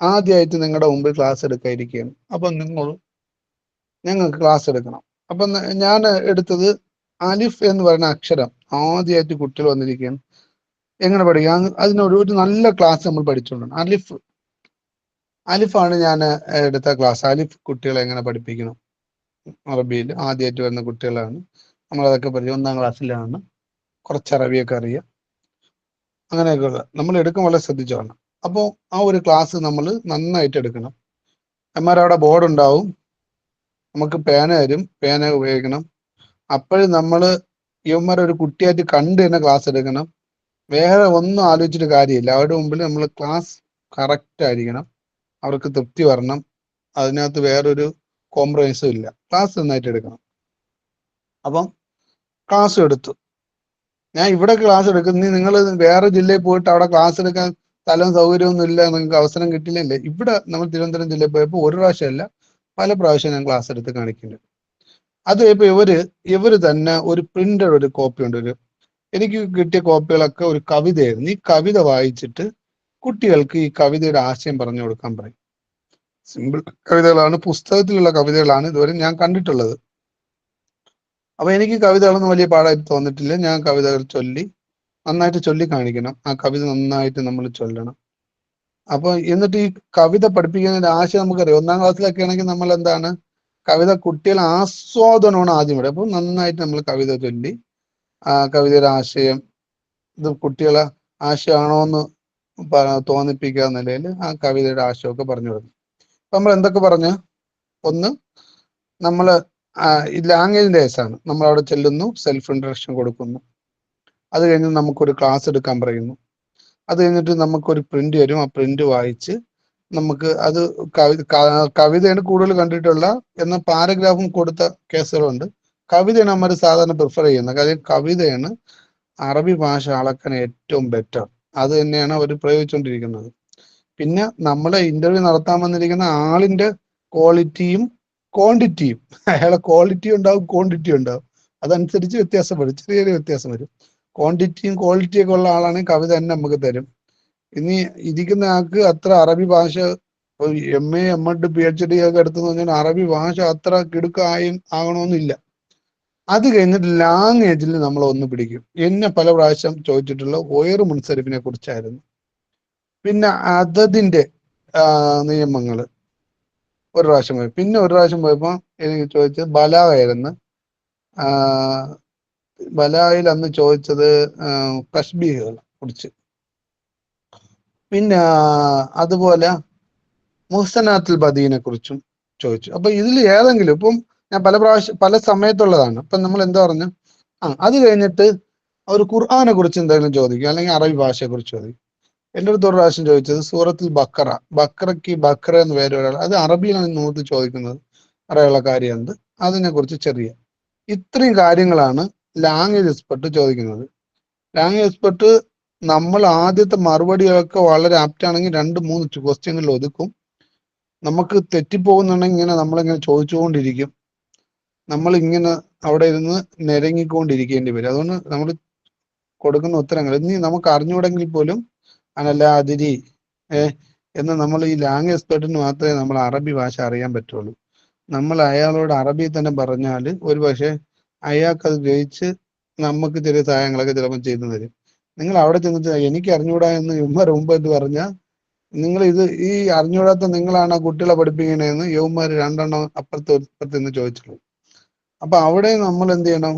ആദ്യമായിട്ട് നിങ്ങളുടെ മുമ്പിൽ ക്ലാസ് എടുക്കാതിരിക്കുകയാണ്. അപ്പൊ ഞങ്ങൾക്ക് ക്ലാസ് എടുക്കണം. അപ്പൊ ഞാൻ എടുത്തത് അലിഫ് എന്ന് പറയുന്ന അക്ഷരം ആദ്യമായിട്ട് കുട്ടികൾ വന്നിരിക്കുകയാണ്. എങ്ങനെ പഠിക്കാം? ഒരു നല്ല ക്ലാസ് നമ്മൾ പഠിച്ചുകൊണ്ടാണ്. അലിഫാണ് ഞാൻ എടുത്ത ക്ലാസ്. അലിഫ് കുട്ടികളെ എങ്ങനെ പഠിപ്പിക്കണം, അറബിയിൽ ആദ്യമായിട്ട് വരുന്ന കുട്ടികളാണ്. നമ്മളതൊക്കെ പഠിക്കും. 1-ാം ക്ലാസ്സിലാണ്, കുറച്ച് അറബിയൊക്കെ അറിയാം. അങ്ങനെയൊക്കെയുള്ള നമ്മൾ എടുക്കും, വളരെ ശ്രദ്ധിച്ചോണം. അപ്പോൾ ആ ഒരു ക്ലാസ് നമ്മൾ നന്നായിട്ട് എടുക്കണം. അവിടെ ബോർഡ് ഉണ്ടാവും, നമുക്ക് പേന തരും, പേന ഉപയോഗിക്കണം. അപ്പോഴും നമ്മൾ ഇവന്മാരൊരു കുട്ടിയായിട്ട് കണ്ട് തന്നെ ക്ലാസ് എടുക്കണം. വേറെ ഒന്നും ആലോചിച്ചിട്ട് കാര്യമില്ല. അവരുടെ മുമ്പിൽ നമ്മൾ ക്ലാസ് കറക്റ്റ് ആയിരിക്കണം, അവർക്ക് തൃപ്തി വരണം. അതിനകത്ത് വേറൊരു കോംപ്രമൈസും ഇല്ല. ക്ലാസ് നന്നായിട്ട് എടുക്കണം. അപ്പം ക്ലാസ് എടുത്തു. ഞാൻ ഇവിടെ ക്ലാസ് എടുക്കുന്ന, നിങ്ങൾ വേറെ ജില്ലയിൽ പോയിട്ട് അവിടെ ക്ലാസ് എടുക്കാൻ സ്ഥലവും സൗകര്യമൊന്നും ഇല്ല, നിങ്ങൾക്ക് അവസരം കിട്ടില്ലല്ലേ. ഇവിടെ നമ്മൾ തിരുവനന്തപുരം ജില്ലയിൽ പോയപ്പോൾ ഒരു പ്രാവശ്യമല്ല, പല പ്രാവശ്യം ഞാൻ ക്ലാസ് എടുത്ത് കാണിക്കുന്നുണ്ട്. അത് ഇപ്പൊ ഇവര് തന്നെ ഒരു പ്രിന്റഡ് ഒരു കോപ്പി ഉണ്ട്. എനിക്ക് കിട്ടിയ കോപ്പികളൊക്കെ ഒരു കവിതയായിരുന്നു. ഈ കവിത വായിച്ചിട്ട് കുട്ടികൾക്ക് ഈ കവിതയുടെ ആശയം പറഞ്ഞു കൊടുക്കാൻ പറയും. സിമ്പിൾ കവിതകളാണ്, പുസ്തകത്തിലുള്ള കവിതകളാണ് ഇതുവരെ ഞാൻ കണ്ടിട്ടുള്ളത്. അപ്പൊ എനിക്ക് കവിതകളൊന്നും വലിയ പാടായിട്ട് തോന്നിട്ടില്ല. ഞാൻ കവിതകൾ നന്നായിട്ട് ചൊല്ലി കാണിക്കണം. ആ കവിത നന്നായിട്ട് നമ്മൾ ചൊല്ലണം. അപ്പൊ എന്നിട്ട് ഈ കവിത പഠിപ്പിക്കുന്നതിന്റെ ആശയം നമുക്കറിയാം. 1-ാം ക്ലാസ്സിലൊക്കെ ആണെങ്കിൽ നമ്മൾ എന്താണ്, കവിത കുട്ടികൾ ആസ്വാദനമാണ് ആദ്യം ഇവിടെ. അപ്പൊ നന്നായിട്ട് നമ്മൾ കവിത ചൊല്ലി ആ കവിതയുടെ ആശയം, ഇത് കുട്ടികളെ ആശയമാണോ എന്ന് തോന്നിപ്പിക്കുക നിലയിൽ ആ കവിതയുടെ ആശയമൊക്കെ പറഞ്ഞു കൊടുക്കും. അപ്പൊ നമ്മൾ എന്തൊക്കെ പറഞ്ഞ്, ഒന്ന്, നമ്മള് ഈ ലാംഗ്വേജിന്റെ കേസാണ്. നമ്മൾ അവിടെ ചെല്ലുന്നു, സെൽഫ് ഇൻട്രൊഡക്ഷൻ കൊടുക്കുന്നു. അത് കഴിഞ്ഞ് നമുക്കൊരു ക്ലാസ് എടുക്കാൻ പറയുന്നു. അത് കഴിഞ്ഞിട്ട് നമുക്കൊരു പ്രിന്റ് വരും. ആ പ്രിന്റ് വായിച്ച് നമുക്ക് അത് കവിതയാണ് കൂടുതൽ കണ്ടിട്ടുള്ള, എന്നാൽ പാരഗ്രാഫും കൊടുത്ത കേസുകളുണ്ട്. കവിതയാണ് നമ്മൾ സാധാരണ പ്രിഫർ ചെയ്യുന്നത്. കാര്യം കവിതയാണ് അറബി ഭാഷ അളക്കാൻ ഏറ്റവും ബെറ്റർ. അത് തന്നെയാണ് അവർ പ്രയോഗിച്ചുകൊണ്ടിരിക്കുന്നത്. പിന്നെ നമ്മളെ ഇന്റർവ്യൂ നടത്താൻ വന്നിരിക്കുന്ന ആളിന്റെ ക്വാളിറ്റിയും ക്വാണ്ടിറ്റിയും, അയാളെ ക്വാളിറ്റി ഉണ്ടാവും, ക്വാണ്ടിറ്റി ഉണ്ടാവും. അതനുസരിച്ച് വ്യത്യാസം വരും, ചെറിയൊരു വ്യത്യാസം വരും. ക്വാണ്ടിറ്റിയും ക്വാളിറ്റിയും ഒക്കെ ഉള്ള ആളാണെങ്കിൽ കവിത തന്നെ നമുക്ക് തരും. ഇനി ഇരിക്കുന്ന ആൾക്ക് അത്ര അറബി ഭാഷ MA MEd PhD ഒക്കെ എടുത്തെന്ന് പറഞ്ഞാൽ അറബി ഭാഷ അത്ര ആകണമെന്നില്ല. അത് കഴിഞ്ഞിട്ട് ലാംഗ്വേജിൽ നമ്മൾ ഒന്ന് പിടിക്കും. എന്നെ പല പ്രാവശ്യം ചോദിച്ചിട്ടുള്ള ഒയർ മുൻസരിഫിനെ കുറിച്ചായിരുന്നു. പിന്നെ അതതിന്റെ നിയമങ്ങൾ ഒരു പ്രാവശ്യം പോയി. പിന്നെ ഒരു പ്രാവശ്യം പോയപ്പോൾ എനിക്ക് ചോദിച്ചത് ബലാഗായിരുന്നു. ബലാഗയിൽ അന്ന് ചോദിച്ചത് തസ്ബീഹുകളെ കുറിച്ച്. പിന്നെ അതുപോലെ മുഹ്സനാത്തുൽ ബദീനെ കുറിച്ചും ചോദിച്ചു. അപ്പൊ ഇതിൽ ഏതെങ്കിലും ഇപ്പം ഞാൻ പല പ്രാവശ്യം പല സമയത്തുള്ളതാണ്. ഇപ്പം നമ്മൾ എന്താ പറഞ്ഞു, അത് കഴിഞ്ഞിട്ട് ഒരു ഖുർആനെ കുറിച്ച് എന്തെങ്കിലും ചോദിക്കും, അല്ലെങ്കിൽ അറബി ഭാഷയെ കുറിച്ച് ചോദിക്കും. എൻ്റെ അടുത്ത് ഒരു പ്രാവശ്യം ചോദിച്ചത് സൂറത്തുൽ ബക്കറ, ബക്കറയ്ക്ക് ബക്കറ എന്ന് പേര് ഒരാൾ, അത് അറബിയിലാണ് നോട്ട് ചോദിക്കുന്നത്, അറിയാനുള്ള കാര്യമുണ്ട്. അതിനെ കുറിച്ച് ചെറിയ ഇത്രയും കാര്യങ്ങളാണ് ലാംഗ്വേജ് എക്സ്പെർട്ട് ചോദിക്കുന്നത്. ലാംഗ്വേജ് എക്സ്പെർട്ട് നമ്മൾ ആദ്യത്തെ മറുപടിയൊക്കെ വളരെ ആപ്റ്റ് ആണെങ്കിൽ 2-3 ക്വസ്റ്റ്യനിൽ ഒതുക്കും. നമുക്ക് തെറ്റിപ്പോകുന്നുണ്ടെങ്കിൽ ഇങ്ങനെ നമ്മളിങ്ങനെ ചോദിച്ചുകൊണ്ടിരിക്കും. നമ്മളിങ്ങനെ അവിടെ ഇരുന്ന് നിരങ്ങിക്കൊണ്ടിരിക്കേണ്ടി വരും. അതുകൊണ്ട് നമ്മൾ കൊടുക്കുന്ന ഉത്തരങ്ങൾ ഇനി നമുക്ക് അറിഞ്ഞുകൂടെങ്കിൽ പോലും അനല്ല അതിരി എന്ന് നമ്മൾ ഈ ലാംഗ്വേജ് എക്സ്പെർട്ടിന് മാത്രമേ നമ്മൾ അറബി ഭാഷ അറിയാൻ പറ്റുള്ളൂ. നമ്മൾ അയാളോട് അറബി തന്നെ പറഞ്ഞാൽ ഒരു പക്ഷേ അയാൾക്കത് ഗ്രഹിച്ച് നമുക്ക് ചെറിയ സഹായങ്ങളൊക്കെ ചിലപ്പോൾ ചെയ്തു തരും. നിങ്ങൾ അവിടെ ചെന്നിട്ട് എനിക്ക് അറിഞ്ഞുകൂടാ എന്ന് യൗമാർ മുമ്പ് എന്ന് പറഞ്ഞാൽ നിങ്ങൾ ഈ അറിഞ്ഞുകൂടാത്ത നിങ്ങളാണ് കുട്ടികളെ പഠിപ്പിക്കണേന്ന് യൗമാർ 2 അപ്പുറത്ത് നിന്ന് ചോദിച്ചുള്ളൂ. അപ്പൊ അവിടെ നമ്മൾ എന്ത് ചെയ്യണം,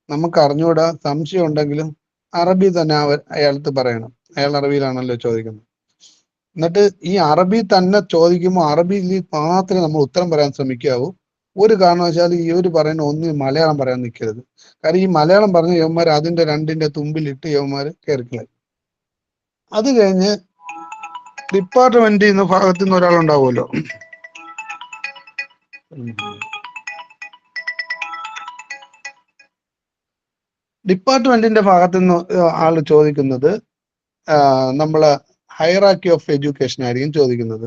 നമുക്ക് അറിഞ്ഞുകൂടാ, സംശയം ഉണ്ടെങ്കിലും അറബി തന്നെ അയാൾക്ക് പറയണം. അയാൾ അറബിയിലാണല്ലോ ചോദിക്കുന്നത്. എന്നിട്ട് ഈ അറബി തന്നെ ചോദിക്കുമ്പോൾ അറബിയിൽ മാത്രമേ നമ്മൾ ഉത്തരം പറയാൻ ശ്രമിക്കാവൂ. ഒരു കാരണവശാലും ഈ ഒരു പറയുന്ന ഒന്നും മലയാളം പറയാൻ നിൽക്കരുത്. കാരണം ഈ മലയാളം പറഞ്ഞ യവന്മാർ അതിന്റെ 2ന്റെ തുമ്പിലിട്ട് യവന്മാർ കയറിക്കളയും. അത് കഴിഞ്ഞ് ഡിപ്പാർട്ട്മെന്റ് എന്ന ഭാഗത്തു നിന്ന് ഒരാളുണ്ടാവുമല്ലോ, ഡിപ്പാർട്ട്മെന്റിന്റെ ഭാഗത്തു നിന്ന് ആള് ചോദിക്കുന്നത് നമ്മളെ ഹൈറാർക്കി ഓഫ് എഡ്യൂക്കേഷൻ ആയിരിക്കും ചോദിക്കുന്നത്.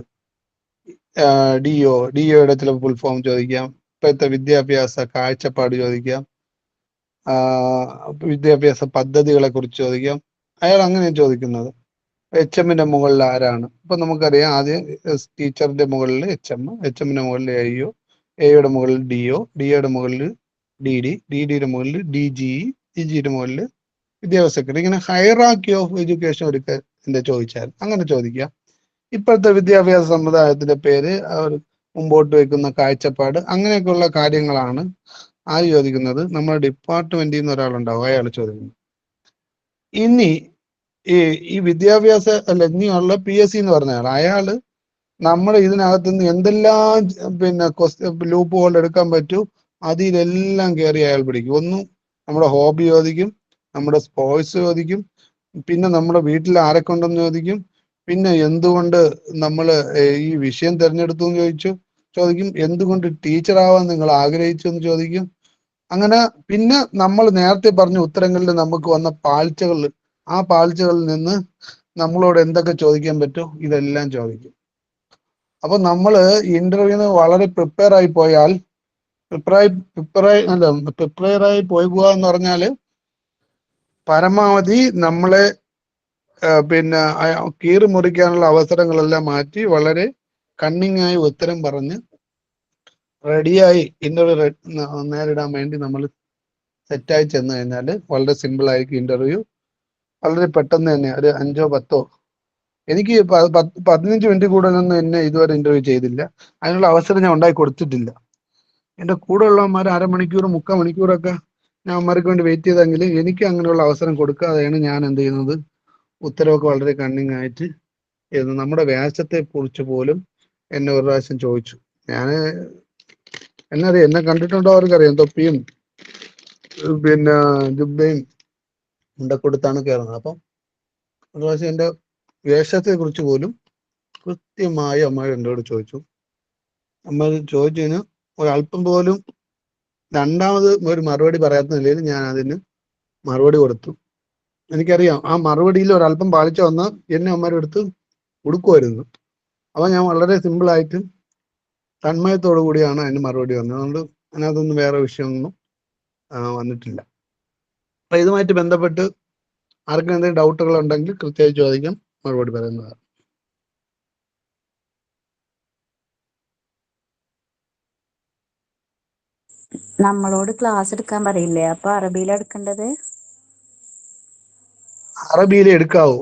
ഡിഒയുടെ ചില ഫുൾ ഫോം ചോദിക്കാം, ഇപ്പോഴത്തെ വിദ്യാഭ്യാസ കാഴ്ചപ്പാട് ചോദിക്കാം, വിദ്യാഭ്യാസ പദ്ധതികളെ കുറിച്ച് ചോദിക്കാം. അയാൾ അങ്ങനെയാണ് ചോദിക്കുന്നത്. HMന്റെ മുകളിൽ ആരാണ്? ഇപ്പൊ നമുക്കറിയാം, ആദ്യം ടീച്ചറിന്റെ മുകളിൽ HMന്റെ മുകളിൽ AIO, AIയുടെ മുകളിൽ DO, DOയുടെ മുകളിൽ DD, DDയുടെ മുകളിൽ DGE, DGയുടെ മുകളിൽ വിദ്യാഭ്യാസ സെക്രട്ടറി. ഇങ്ങനെ ഹൈറാർക്കി ഓഫ് എഡ്യൂക്കേഷൻ ഒരിക്കൽ ചോദിച്ചാൽ അങ്ങനെ ചോദിക്കാം. ഇപ്പോഴത്തെ വിദ്യാഭ്യാസ സമ്പ്രദായത്തിന്റെ പേര്, അവർ മുമ്പോട്ട് വെക്കുന്ന കാഴ്ചപ്പാട്, അങ്ങനെയൊക്കെയുള്ള കാര്യങ്ങളാണ് ആര് ചോദിക്കുന്നത്, നമ്മുടെ ഡിപ്പാർട്ട്മെന്റിൽ നിന്ന് ഒരാളുണ്ടാവും, അയാൾ ചോദിക്കുന്നത്. ഇനി ഈ വിദ്യാഭ്യാസ ഇനിയുള്ള PSC എന്ന് പറഞ്ഞ അയാള് നമ്മുടെ ഇതിനകത്തുനിന്ന് എന്തെല്ലാം പിന്നെ ലൂപ്പ് ഹോൾഡ് എടുക്കാൻ പറ്റൂ അതിലെല്ലാം കയറി അയാൾ പിടിക്കും. ഒന്നും നമ്മുടെ ഹോബി ചോദിക്കും, നമ്മുടെ സ്പോർട്സ് ചോദിക്കും, പിന്നെ നമ്മുടെ വീട്ടിൽ ആരൊക്കെ ഉണ്ടെന്ന് ചോദിക്കും, പിന്നെ എന്തുകൊണ്ട് നമ്മൾ ഈ വിഷയം തിരഞ്ഞെടുത്തു എന്ന് ചോദിക്കും, എന്തുകൊണ്ട് ടീച്ചറാവാൻ നിങ്ങൾ ആഗ്രഹിച്ചു എന്ന് ചോദിക്കും. അങ്ങനെ പിന്നെ നമ്മൾ നേരത്തെ പറഞ്ഞ ഉത്തരങ്ങളിൽ നമുക്ക് വന്ന പാഴ്ചകൾ, ആ പാഴ്ചകളിൽ നിന്ന് നമ്മളോട് എന്തൊക്കെ ചോദിക്കാൻ പറ്റുമോ ഇതെല്ലാം ചോദിക്കും. അപ്പൊ നമ്മൾ ഇന്റർവ്യൂവിന് വളരെ പ്രിപ്പയർ ആയി പോയാൽ, പ്രിപ്പയർ ആയി പോകുക എന്ന് പറഞ്ഞാല് പരമാവധി നമ്മളെ പിന്നെ കീറി മുറിക്കാനുള്ള അവസരങ്ങളെല്ലാം മാറ്റി വളരെ കണ്ണിങ് ആയി ഉത്തരം പറഞ്ഞ് റെഡിയായി ഇന്റർവ്യൂ നേരിടാൻ വേണ്ടി നമ്മൾ സെറ്റായി ചെന്ന് കഴിഞ്ഞാൽ വളരെ സിമ്പിൾ ആയിരിക്കും ഇന്റർവ്യൂ. വളരെ പെട്ടെന്ന് തന്നെ ഒരു 5-10, എനിക്ക് 15 മിനിറ്റ് കൂടുതലൊന്നും എന്നെ ഇതുവരെ ഇന്റർവ്യൂ ചെയ്തില്ല. അതിനുള്ള അവസരം ഞാൻ ഉണ്ടാക്കി കൊടുത്തിട്ടില്ല. എൻ്റെ കൂടെ ഉള്ളവന്മാർ 1/2 മണിക്കൂർ 3/4 മണിക്കൂറൊക്കെ ഞാൻ അവന്മാർക്ക് വേണ്ടി വെയിറ്റ് ചെയ്തെങ്കിൽ എനിക്ക് അങ്ങനെയുള്ള അവസരം കൊടുക്കാതെയാണ് ഞാൻ എന്ത് ചെയ്യുന്നത്, ഉത്തരവൊക്കെ വളരെ കണ്ണിങ് ആയിട്ട് എഴുതുന്നത്. നമ്മുടെ വേഷത്തെ കുറിച്ച് പോലും എന്നെ ഒരു പ്രാവശ്യം ചോദിച്ചു. എന്നറിയാം, എന്നെ കണ്ടിട്ടുണ്ടോ അവർക്കറിയാം, തൊപ്പിയും പിന്നെ ജുബയും കൊടുത്താണ് കയറുന്നത്. അപ്പം ഒരു പ്രാവശ്യം എൻ്റെ വേഷത്തെ കുറിച്ച് പോലും കൃത്യമായി അമ്മ എന്നോട് ചോദിച്ചു. അമ്മ ചോദിച്ചതിന് ഒരല്പം പോലും രണ്ടാമത് ഒരു മറുപടി പറയാത്ത നിലയിൽ ഞാൻ അതിന് മറുപടി കൊടുത്തു. എനിക്കറിയാം ആ മറുപടിയിൽ ഒരല്പം പാളിച്ച വന്ന് എന്നെ അമ്മരെടുത്ത് കൊടുക്കുമായിരുന്നു. അപ്പൊ ഞാൻ വളരെ സിമ്പിളായിട്ട് തന്മയത്തോടു കൂടിയാണ് അതിന് മറുപടി വന്നത്. അതുകൊണ്ട് അതിനകത്തൊന്നും വേറെ വിഷയമൊന്നും വന്നിട്ടില്ല. അപ്പൊ ഇതുമായിട്ട് ബന്ധപ്പെട്ട് ആർക്കും എന്തെങ്കിലും ഡൗട്ടുകൾ ഉണ്ടെങ്കിൽ കൃത്യമായി ചോദിക്കാം, മറുപടി പറയുന്നതാണ്. നമ്മളോട് ക്ലാസ് എടുക്കാൻ പറയില്ലേ, അപ്പൊ അറബിയിൽ എടുക്കേണ്ടത്? അറബിയിൽ എടുക്കാവൂ.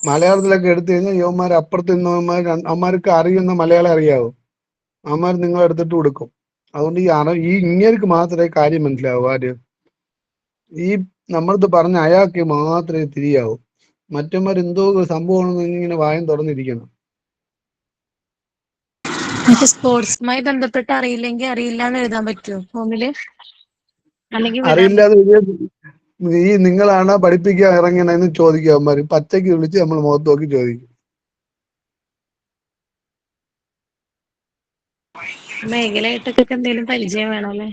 മലയാളത്തിലൊക്കെ എടുത്തു കഴിഞ്ഞാൽ യുവന്മാർ അപ്പുറത്ത് നിന്നവന്മാർ അവന്മാർക്ക് അറിയുന്ന മലയാളം അറിയാവോ, അവന്മാർ നിങ്ങൾ എടുത്തിട്ട് കൊടുക്കും. അതുകൊണ്ട് ഈ ഇങ്ങേർക്ക് മാത്രമേ കാര്യം മനസ്സിലാവൂ. ആര് ഈ നമ്മളത് പറഞ്ഞ അയാൾക്ക് മാത്രമേ തിരിയാവൂ. മറ്റന്മാർ എന്തോ സംഭവമാണെന്ന് ഇങ്ങനെ വായം തുറന്നിരിക്കണം. എനിക്ക് സ്പോർട്സുമായി ബന്ധപ്പെട്ട് അറിയില്ലെങ്കിൽ അറിയില്ല എന്ന് എഴുതാൻ പറ്റുമോ ഫോമില്? അല്ലെങ്കിൽ വിടാൻ അറിയില്ലാതെ ഈ നിങ്ങളാണ് പഠിപ്പിക്കാൻ ഇറങ്ങണമെന്ന് ചോദിക്കും അവന്മാര്. പച്ചയ്ക്ക് വിളിച്ച് നമ്മൾ മുഖത്ത് നോക്കി ചോദിക്കും. മേഖലയായിട്ടൊക്കെ എന്തെങ്കിലും പരിചയം വേണം അല്ലേ?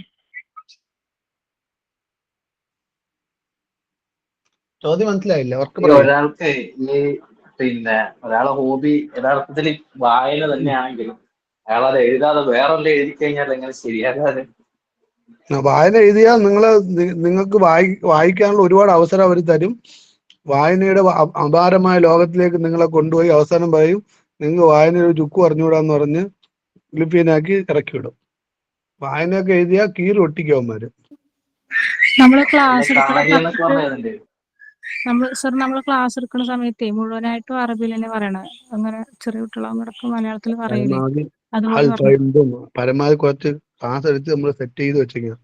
ചോദ്യം മനസ്സിലായില്ല, അവർക്ക് ഈ പറയാം. ഒരാൾക്ക് ഒരാളെ ഹോബി യഥാർത്ഥത്തിൽ വായന തന്നെയാണെങ്കിലും അയാൾ അത് എഴുതാതെ വേറൊന്നും എഴുതി കഴിഞ്ഞാൽ എങ്ങനെ ശരിയാകാതെ? വായന എഴുതിയാൽ നിങ്ങൾക്ക് വായിക്കാനുള്ള ഒരുപാട് അവസരം അവർ തരും. വായനയുടെ അപാരമായ ലോകത്തിലേക്ക് നിങ്ങളെ കൊണ്ടുപോയി അവസാനം പറയും നിങ്ങൾ വായനയുടെ ഒരു ചുക്ക് പറഞ്ഞുകൂടാന്ന് പറഞ്ഞ് ലിപ്യനാക്കി ഇറക്കി വിടും. വായനയൊക്കെ എഴുതിയാൽ കീറി ഒട്ടിക്കവന്മാര്. നമ്മള് ക്ലാസ് കളരിയെന്നൊക്കെ പറഞ്ഞത് നമ്മള് ക്ലാസ് എടുക്കുന്ന സമയത്തേ മുഴുവനായിട്ടും അറബിയിൽ തന്നെ പറയണത്. അങ്ങനെ ചെറിയ കുട്ടികളാകുമ്പോഴൊക്കെ മലയാളത്തിൽ പറയില്ലേ, അതുപോലെ പറഞ്ഞു. പരമാവധി കുറച്ച് ക്ലാസ് എടുത്ത് നമ്മൾ സെറ്റ് ചെയ്ത് വെച്ചേക്കുക.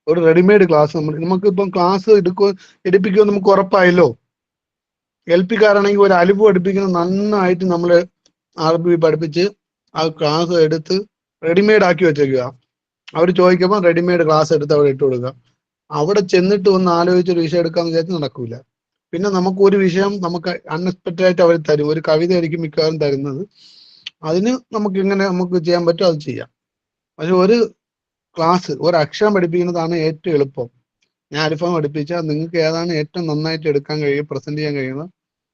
ഒരു റെഡിമെയ്ഡ് ക്ലാസ് നമുക്കിപ്പം ക്ലാസ് എടുപ്പിക്കുമോ നമുക്ക് ഉറപ്പായല്ലോ. എൽപിക്കാരാണെങ്കിൽ ഒരു അലിഫ് പഠിപ്പിക്കുന്നത് നന്നായിട്ട് നമ്മൾ അറബി പഠിപ്പിച്ച് ആ ക്ലാസ് എടുത്ത് റെഡിമെയ്ഡ് ആക്കി വെച്ചേക്കുക. അവർ ചോദിക്കുമ്പോൾ റെഡിമെയ്ഡ് ക്ലാസ് എടുത്ത് അവിടെ ഇട്ട് കൊടുക്കുക. അവിടെ ചെന്നിട്ട് ഒന്ന് ആലോചിച്ചൊരു വിഷയം എടുക്കാന്ന് വിചാരിച്ച് നടക്കൂല. പിന്നെ നമുക്ക് ഒരു വിഷയം നമുക്ക് അൺഎക്സ്പെക്റ്റഡ് ആയിട്ട് അവർ തരും. ഒരു കവിത ആയിരിക്കും മിക്കവാറും തരുന്നത്. അതിന് നമുക്ക് എങ്ങനെ നമുക്ക് ചെയ്യാൻ പറ്റും അത് ചെയ്യാം. പക്ഷെ ഒരു ക്ലാസ് ഒരു അക്ഷരം പഠിപ്പിക്കുന്നതാണ് ഏറ്റവും എളുപ്പം. ഞാൻ അലിഫാം പഠിപ്പിച്ചാൽ നിങ്ങൾക്ക് ഏതാണ് ഏറ്റവും നന്നായിട്ട് എടുക്കാൻ കഴിയും, പ്രസന്റ് ചെയ്യാൻ കഴിയുന്നത്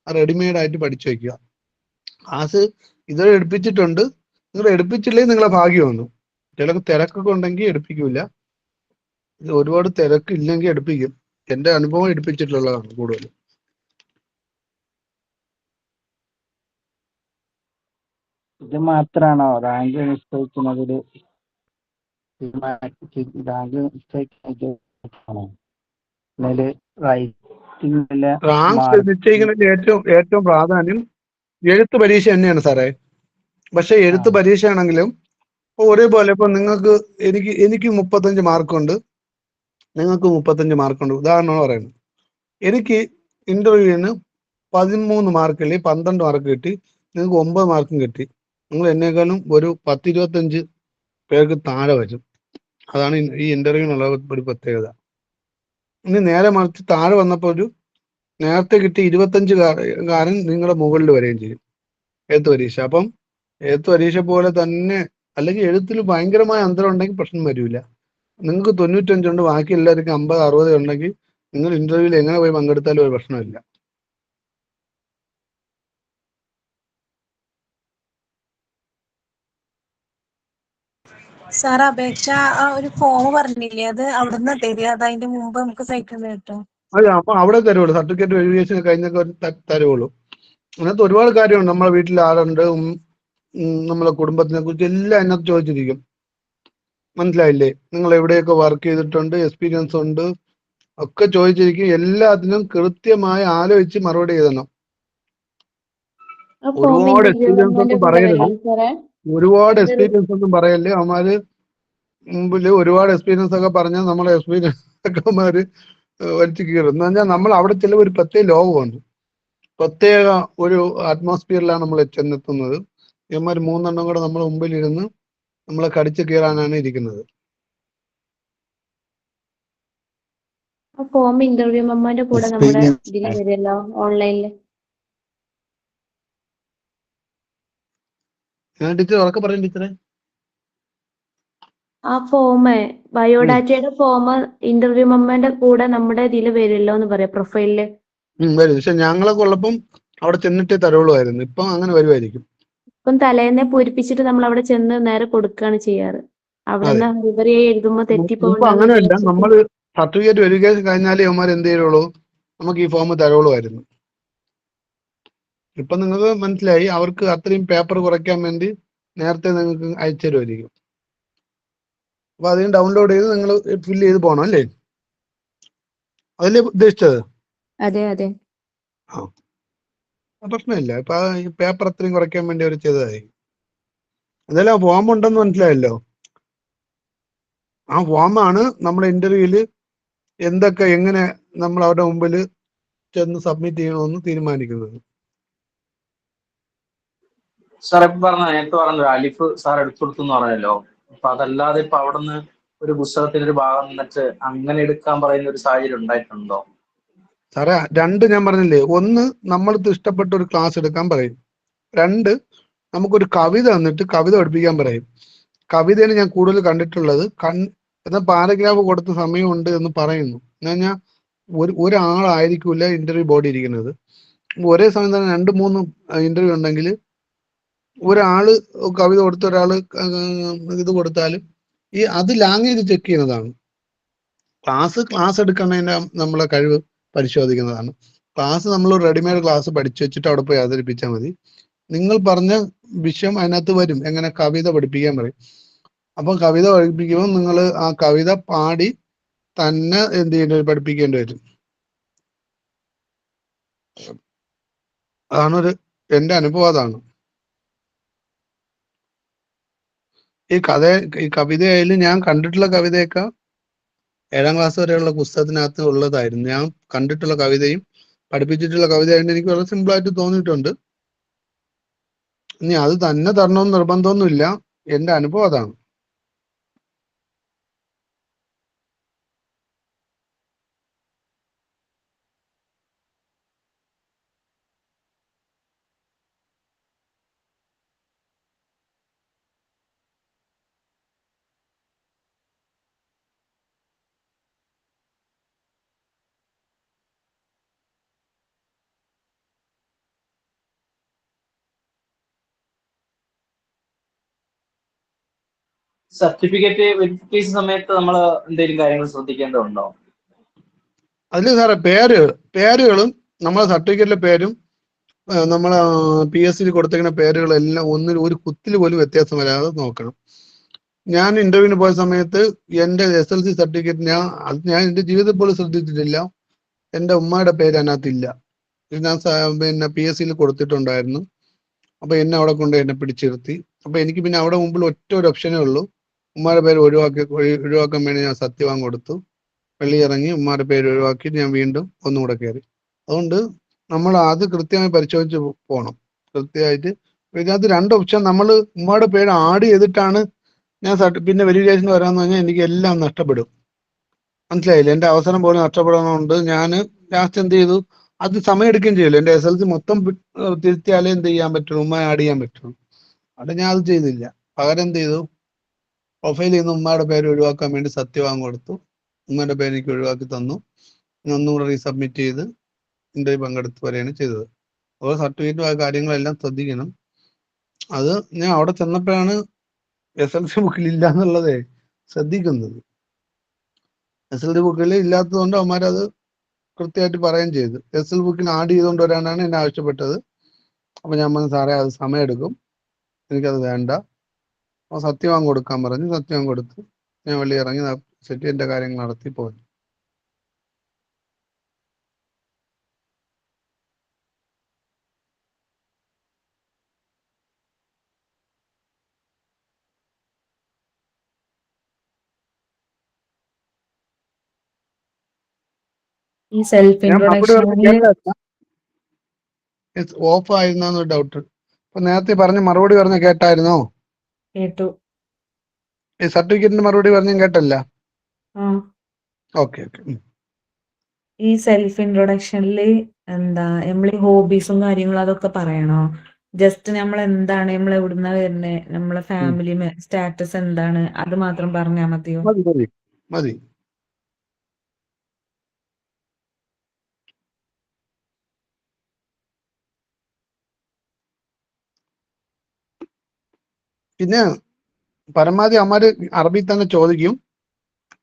ആ റെഡിമെയ്ഡ് ആയിട്ട് പഠിച്ചു വയ്ക്കുക. ക്ലാസ് ഇതുവരെ എടുപ്പിച്ചിട്ടുണ്ട്, നിങ്ങൾ എടുപ്പിച്ചില്ലെങ്കിൽ നിങ്ങളെ ഭാഗ്യമാണ്. ചിലർക്ക് തിരക്കൊക്കെ ഉണ്ടെങ്കിൽ എടുപ്പിക്കൂല. ഇത് ഒരുപാട് തിരക്കില്ലെങ്കിൽ എടുപ്പിക്കും. എന്റെ അനുഭവം എടുപ്പിച്ചിട്ടുള്ളതാണ് കൂടുതൽ. ഇത് മാത്രാണോ റാങ്ക് നിശ്ചയിക്കുന്നതില് റാങ്ക് നിശ്ചയിക്കുന്നതാണോ? റാങ്ക് നിശ്ചയിക്കുന്നതിൽ ഏറ്റവും പ്രാധാന്യം എഴുത്ത് പരീക്ഷ തന്നെയാണ് സാറേ. പക്ഷെ എഴുത്ത് പരീക്ഷയാണെങ്കിലും ഒരേപോലെ ഇപ്പൊ നിങ്ങൾക്ക് എനിക്ക് 35 മാർക്കുണ്ട്, നിങ്ങൾക്ക് 35 മാർക്കുണ്ട്. ഉദാഹരണമാണ് പറയുന്നത്. എനിക്ക് ഇന്റർവ്യൂവിന് 13 മാർക്കിൽ 12 മാർക്ക് കിട്ടി, നിങ്ങൾക്ക് 9 മാർക്കും കിട്ടി. നിങ്ങൾ എന്നെക്കാളും ഒരു 10-25 പേർക്ക് താഴെ വരും. അതാണ് ഈ ഇന്റർവ്യൂവിനുള്ള ഒരു പ്രത്യേകത. ഇനി നേരെ മറിച്ച് താഴെ വന്നപ്പോൾ നേരത്തെ കിട്ടി 25 നിങ്ങളുടെ മുകളിൽ വരികയും ചെയ്യും എഴുത്ത് പരീക്ഷ. അപ്പം എഴുത്ത് പരീക്ഷ പോലെ തന്നെ, അല്ലെങ്കിൽ എഴുത്തിൽ ഭയങ്കരമായ അന്തരം ഉണ്ടെങ്കിൽ പ്രശ്നം വരില്ല. നിങ്ങൾക്ക് 95 ഉണ്ട്, ബാക്കി എല്ലാവർക്കും 50-60 ഉണ്ടെങ്കിൽ നിങ്ങൾ ഇന്റർവ്യൂവിൽ എങ്ങനെ പോയി പങ്കെടുത്താലും ഒരു പ്രശ്നമില്ല. സാർ അപേക്ഷ ഒരു ഫോം പറഞ്ഞില്ലേ, അത് അവിടുന്ന് തരിക? അത് അതിന്റെ മുമ്പ് നമുക്ക് സൈറ്റിൽ നിന്ന് കിട്ടും? അല്ല, അപ്പൊ അവിടെ തരുള്ളൂ. സർട്ടിഫിക്കറ്റ് വെരിഫിക്കേഷൻ കഴിഞ്ഞൊക്കെ തരുള്ളൂ. അതിനകത്ത് ഒരുപാട് കാര്യമുണ്ട്. നമ്മളെ വീട്ടിൽ ആളുണ്ട്, നമ്മളെ കുടുംബത്തിനെ കുറിച്ച് എല്ലാം അതിനകത്ത് ചോദിച്ചിരിക്കും. മനസ്സിലായില്ലേ? നിങ്ങൾ എവിടെയൊക്കെ വർക്ക് ചെയ്തിട്ടുണ്ട്, എക്സ്പീരിയൻസ് ഉണ്ട് ഒക്കെ ചോദിച്ചിരിക്കും. എല്ലാത്തിനും കൃത്യമായി ആലോചിച്ച് മറുപടി എഴുതണം. ഒരുപാട് എക്സ്പീരിയൻസ് ഒന്നും പറയരുത്. ഒരുപാട് എക്സ്പീരിയൻസ് ഒന്നും പറയല്ലേ. അവന്മാര് മുമ്പിൽ ഒരുപാട് എക്സ്പീരിയൻസ് ഒക്കെ പറഞ്ഞാൽ നമ്മളെ എക്സ്പീരിയൻസ് ഒക്കെ അവന്മാര് വലിച്ചു കീറും. എന്ന് പറഞ്ഞാൽ നമ്മൾ അവിടെ ചില ഒരു പ്രത്യേക ലോകമുണ്ട്, പ്രത്യേക ഒരു അറ്റ്മോസ്ഫിയറിലാണ് നമ്മൾ ചെന്നെത്തുന്നത്. ഇവന്മാർ 3 എണ്ണം കൂടെ നമ്മളെ മുമ്പിൽ ഇരുന്ന് നമ്മളെ കടിച്ചു കീറാനാണ് ഇരിക്കുന്നത്. ഫോം ഇന്റർവ്യൂ മെമ്മോന്റെ കൂടെ നമ്മുടെ ഇതിൽ വരുമല്ലോ ഓൺലൈനില്. ടീച്ചർ ഉറക്കെ പറയും ടീച്ചറെ. ആ ഫോം ബയോഡാറ്റയുടെ ഫോം ഇന്റർവ്യൂ മെമ്മോന്റെ കൂടെ നമ്മുടെ ഇതിൽ വരുമല്ലോ എന്ന് പറയാം, പ്രൊഫൈലില് വരും. പക്ഷെ ഞങ്ങളൊക്കെ ഉള്ളപ്പം അവിടെ ചെന്നിട്ടേ തരുള്ളൂമായിരുന്നു. ഇപ്പം അങ്ങനെ വരുമായിരിക്കും. ഇപ്പം തലേന്നെ പൂരിപ്പിച്ചിട്ട് നമ്മൾ അവിടെ ചെന്ന് നേരെ കൊടുക്കുകയാണ് ചെയ്യാറ്. അവിടെ നിന്ന് റിവർ എഴുതുമ്പോ ഇപ്പൊ തെറ്റിപ്പോകണ്ടെന്ന് അങ്ങനെയല്ല, വിചാരിച്ചിട്ട്. നമ്മൾ സർട്ടിഫിക്കറ്റ് വെരിഫിക്കേഷൻ കഴിഞ്ഞാലേ അവന്മാർ എന്ത് ചെയ്യുള്ളൂ, നമുക്ക് ഈ ഫോം തരുള്ളൂമായിരുന്നു. ഇപ്പൊ നിങ്ങൾക്ക് മനസ്സിലായി, അവർക്ക് അത്രയും പേപ്പർ കുറയ്ക്കാൻ വേണ്ടി നേരത്തെ നിങ്ങൾക്ക് അയച്ചു തരുമായിരിക്കും. അപ്പൊ അതിന് ഡൗൺലോഡ് ചെയ്ത് നിങ്ങൾ ഫില്ല് ചെയ്ത് പോകണം അല്ലേ? അതല്ലേ ഉദ്ദേശിച്ചത്? അതെ അതെ. പ്രശ്നമില്ല. ഇപ്പൊ ഈ പേപ്പർ അത്രയും കുറയ്ക്കാൻ വേണ്ടി അവർ ചെയ്തതായിരിക്കും. എന്തായാലും ആ ഫോം ഉണ്ടെന്ന് മനസ്സിലായല്ലോ. ആ ഫോമാണ് നമ്മുടെ ഇന്റർവ്യൂവിൽ എന്തൊക്കെ എങ്ങനെ നമ്മൾ അവരുടെ മുമ്പിൽ ചെന്ന് സബ്മിറ്റ് ചെയ്യണമെന്ന് തീരുമാനിക്കുന്നത്. സാർ ഇപ്പൊ നേരത്തെ പറഞ്ഞല്ലോ അലിഫ് സാർ എടുത്തു കൊടുത്തു എന്ന് പറഞ്ഞല്ലോ. അപ്പൊ അതല്ലാതെ ഇപ്പൊ അവിടെ നിന്ന് ഒരു പുസ്തകത്തിന്റെ ഒരു ഭാഗം നിന്നിട്ട് അങ്ങനെ എടുക്കാൻ പറയുന്ന ഒരു സാഹചര്യം ഉണ്ടായിട്ടുണ്ടോ? സാറേ, രണ്ട് ഞാൻ പറഞ്ഞില്ലേ, ഒന്ന് നമ്മൾക്ക് ഇഷ്ടപ്പെട്ട ഒരു ക്ലാസ് എടുക്കാൻ പറയും. രണ്ട്, നമുക്കൊരു കവിത തന്നിട്ട് കവിത പഠിപ്പിക്കാൻ പറയും. കവിതയിൽ ഞാൻ കൂടുതൽ കണ്ടിട്ടുള്ളത് എന്നാൽ പാരഗ്രാഫ് കൊടുത്ത സമയമുണ്ട് എന്ന് പറയുന്നു. എന്ന് കഴിഞ്ഞാൽ ഒരാളായിരിക്കില്ല ഇന്റർവ്യൂ ബോർഡ് ഇരിക്കുന്നത്. ഒരേ സമയം തന്നെ 2-3 ഇന്റർവ്യൂ ഉണ്ടെങ്കിൽ ഒരാള് കവിത കൊടുത്ത ഒരാള് ഇത് കൊടുത്താലും അത് ലാംഗ്വേജ് ചെക്ക് ചെയ്യുന്നതാണ്. ക്ലാസ് എടുക്കുന്നതിന്റെ നമ്മളെ കഴിവ് പരിശോധിക്കുന്നതാണ്. ക്ലാസ് നമ്മൾ റെഡിമെയ്ഡ് ക്ലാസ് പഠിച്ചു വെച്ചിട്ട് അവിടെ പോയി അവതരിപ്പിച്ചാൽ മതി. നിങ്ങൾ പറഞ്ഞ വിഷയം അതിനകത്ത് വരും. എങ്ങനെ കവിത പഠിപ്പിക്കാൻ പറയും. അപ്പൊ കവിത പഠിപ്പിക്കുമ്പോൾ നിങ്ങൾ ആ കവിത പാടി തന്നെ എന്ത് ചെയ്യേണ്ടി പഠിപ്പിക്കേണ്ടി വരും. എന്റെ അനുഭവം അതാണ്. ഈ കവിതയായാലും ഞാൻ കണ്ടിട്ടുള്ള കവിതയൊക്കെ 7ാം ക്ലാസ് വരെയുള്ള പുസ്തകത്തിനകത്ത് ഉള്ളതായിരുന്നു. ഞാൻ കണ്ടിട്ടുള്ള കവിതയും പഠിപ്പിച്ചിട്ടുള്ള കവിതയായിട്ട് എനിക്ക് വളരെ സിമ്പിളായിട്ട് തോന്നിയിട്ടുണ്ട്. ഇനി അത് തന്നെ തരണമെന്ന് നിർബന്ധമൊന്നുമില്ല. എന്റെ അനുഭവം അതാണ്. സർട്ടിഫിക്കറ്റ് വെരിഫിക്കേഷൻ സമയത്ത് നമ്മൾ എന്തെങ്കിലും കാര്യങ്ങൾ ശ്രദ്ധിക്കേണ്ടതുണ്ടോ? അതിൽ സാറേ പേരുകളും നമ്മളെ സർട്ടിഫിക്കറ്റിലെ പേരും നമ്മളെ PSC കൊടുത്തിരിക്കുന്ന പേരുകളെല്ലാം ഒരു കുത്തിൽ പോലും വ്യത്യാസം വരാതെ നോക്കണം. ഞാൻ ഇന്റർവ്യൂവിന് പോയ സമയത്ത് എന്റെ SLC സർട്ടിഫിക്കറ്റ് ഞാൻ എന്റെ ജീവിതത്തിൽ പോലും ശ്രദ്ധിച്ചിട്ടില്ല. എന്റെ ഉമ്മയുടെ പേര് അതിനകത്തില്ല. ഞാൻ പിന്നെ PSC കൊടുത്തിട്ടുണ്ടായിരുന്നു. അപ്പൊ എന്നെ അവിടെ കൊണ്ട് എന്നെ പിടിച്ചിരുത്തി. അപ്പൊ എനിക്ക് പിന്നെ അവിടെ മുമ്പിൽ ഒരു ഓപ്ഷനേ ഉള്ളൂ. ഉമ്മയുടെ പേര് ഒഴിവാക്കാൻ വേണ്ടി ഞാൻ സത്യവാങ് കൊടുത്തു. വെളിയിറങ്ങി ഉമ്മയുടെ പേര് ഒഴിവാക്കി ഞാൻ വീണ്ടും ഒന്നുകൂടെ കയറി. അതുകൊണ്ട് നമ്മൾ അത് കൃത്യമായി പരിശോധിച്ച് പോകണം. കൃത്യമായിട്ട് ഇതിനകത്ത് 2 ഓപ്ഷൻ നമ്മൾ ഉമ്മയുടെ പേര് ആഡ് ചെയ്തിട്ടാണ് ഞാൻ പിന്നെ വെരിഫിക്കേഷൻ വരാന്ന് പറഞ്ഞാൽ എനിക്ക് എല്ലാം നഷ്ടപ്പെടും. മനസ്സിലായില്ലേ? എന്റെ അവസരം പോലും നഷ്ടപ്പെടുന്നതുകൊണ്ട് ഞാൻ ലാസ്റ്റ് എന്ത് ചെയ്തു, അത് സമയം എടുക്കുകയും ചെയ്യില്ല. എന്റെ SLC മൊത്തം തിരുത്തിയാലേ എന്ത് ചെയ്യാൻ പറ്റുള്ളൂ, ഉമ്മ ആഡ് ചെയ്യാൻ പറ്റുള്ളൂ. അവിടെ ഞാൻ അത് ചെയ്തില്ല. പകരം എന്ത് ചെയ്തു, പ്രൊഫൈലിൽ നിന്ന് ഉമ്മയുടെ പേര് ഒഴിവാക്കാൻ വേണ്ടി സത്യവാങ് കൊടുത്തു. ഉമ്മയുടെ പേര് എനിക്ക് ഒഴിവാക്കി തന്നു. ഒന്നുകൂടെ റീസബ്മിറ്റ് ചെയ്ത് ഇന്റർവ്യൂ പങ്കെടുത്ത് വരെയാണ് ചെയ്തത്. അപ്പോൾ സർട്ടിഫിക്കറ്റും ആ കാര്യങ്ങളെല്ലാം ശ്രദ്ധിക്കണം. അത് ഞാൻ അവിടെ ചെന്നപ്പോഴാണ് SLC ബുക്കിൽ ഇല്ല എന്നുള്ളതേ ശ്രദ്ധിക്കുന്നത്. SLC ബുക്കിൽ ഇല്ലാത്തതുകൊണ്ട് അവന്മാരത് കൃത്യമായിട്ട് പറയുകയും ചെയ്തു. SL ബുക്കിൽ ആഡ് ചെയ്തുകൊണ്ട് വരാനാണ് എന്നെ ആവശ്യപ്പെട്ടത്. അപ്പൊ ഞാൻ പറഞ്ഞു, സാറേ അത് സമയമെടുക്കും, എനിക്കത് വേണ്ട. അപ്പോൾ സത്യവാങ് കൊടുക്കാൻ പറഞ്ഞു. സത്യവാങ് കൊടുത്ത് ഞാൻ വെളിയിറങ്ങി സെറ്റ് എന്റെ കാര്യങ്ങൾ നടത്തി പോയി. ഈ സെൽഫ് ഞാൻ മറുപടി പറഞ്ഞ ഇൻട്രൊഡക്ഷനിൽ ഓഫ് ആയിരുന്നോ ഡൗട്ട്. അപ്പൊ നേരത്തെ പറഞ്ഞ മറുപടി പറഞ്ഞ കേട്ടായിരുന്നോ? കേട്ടു. ഈ സർട്ടിഫിക്കറ്റിന്റെ മറുപടി പറഞ്ഞ കേട്ടല്ല? ആ ഓക്കെ. ഈ സെൽഫ് ഇൻട്രൊഡക്ഷനിൽ എന്താ നമ്മൾ ഈ ഹോബീസും കാര്യങ്ങളും അതൊക്കെ പറയണോ? ജസ്റ്റ് നമ്മൾ എന്താണ്, നമ്മൾ എവിടുന്ന വരുന്നത്, നമ്മളെ ഫാമിലി സ്റ്റാറ്റസ് എന്താണ്, അത് മാത്രം പറഞ്ഞാൽ മതിയോ? മതി. പിന്നെ പരമാവധി അമ്മമാര് അറബി തന്നെ ചോദിക്കും.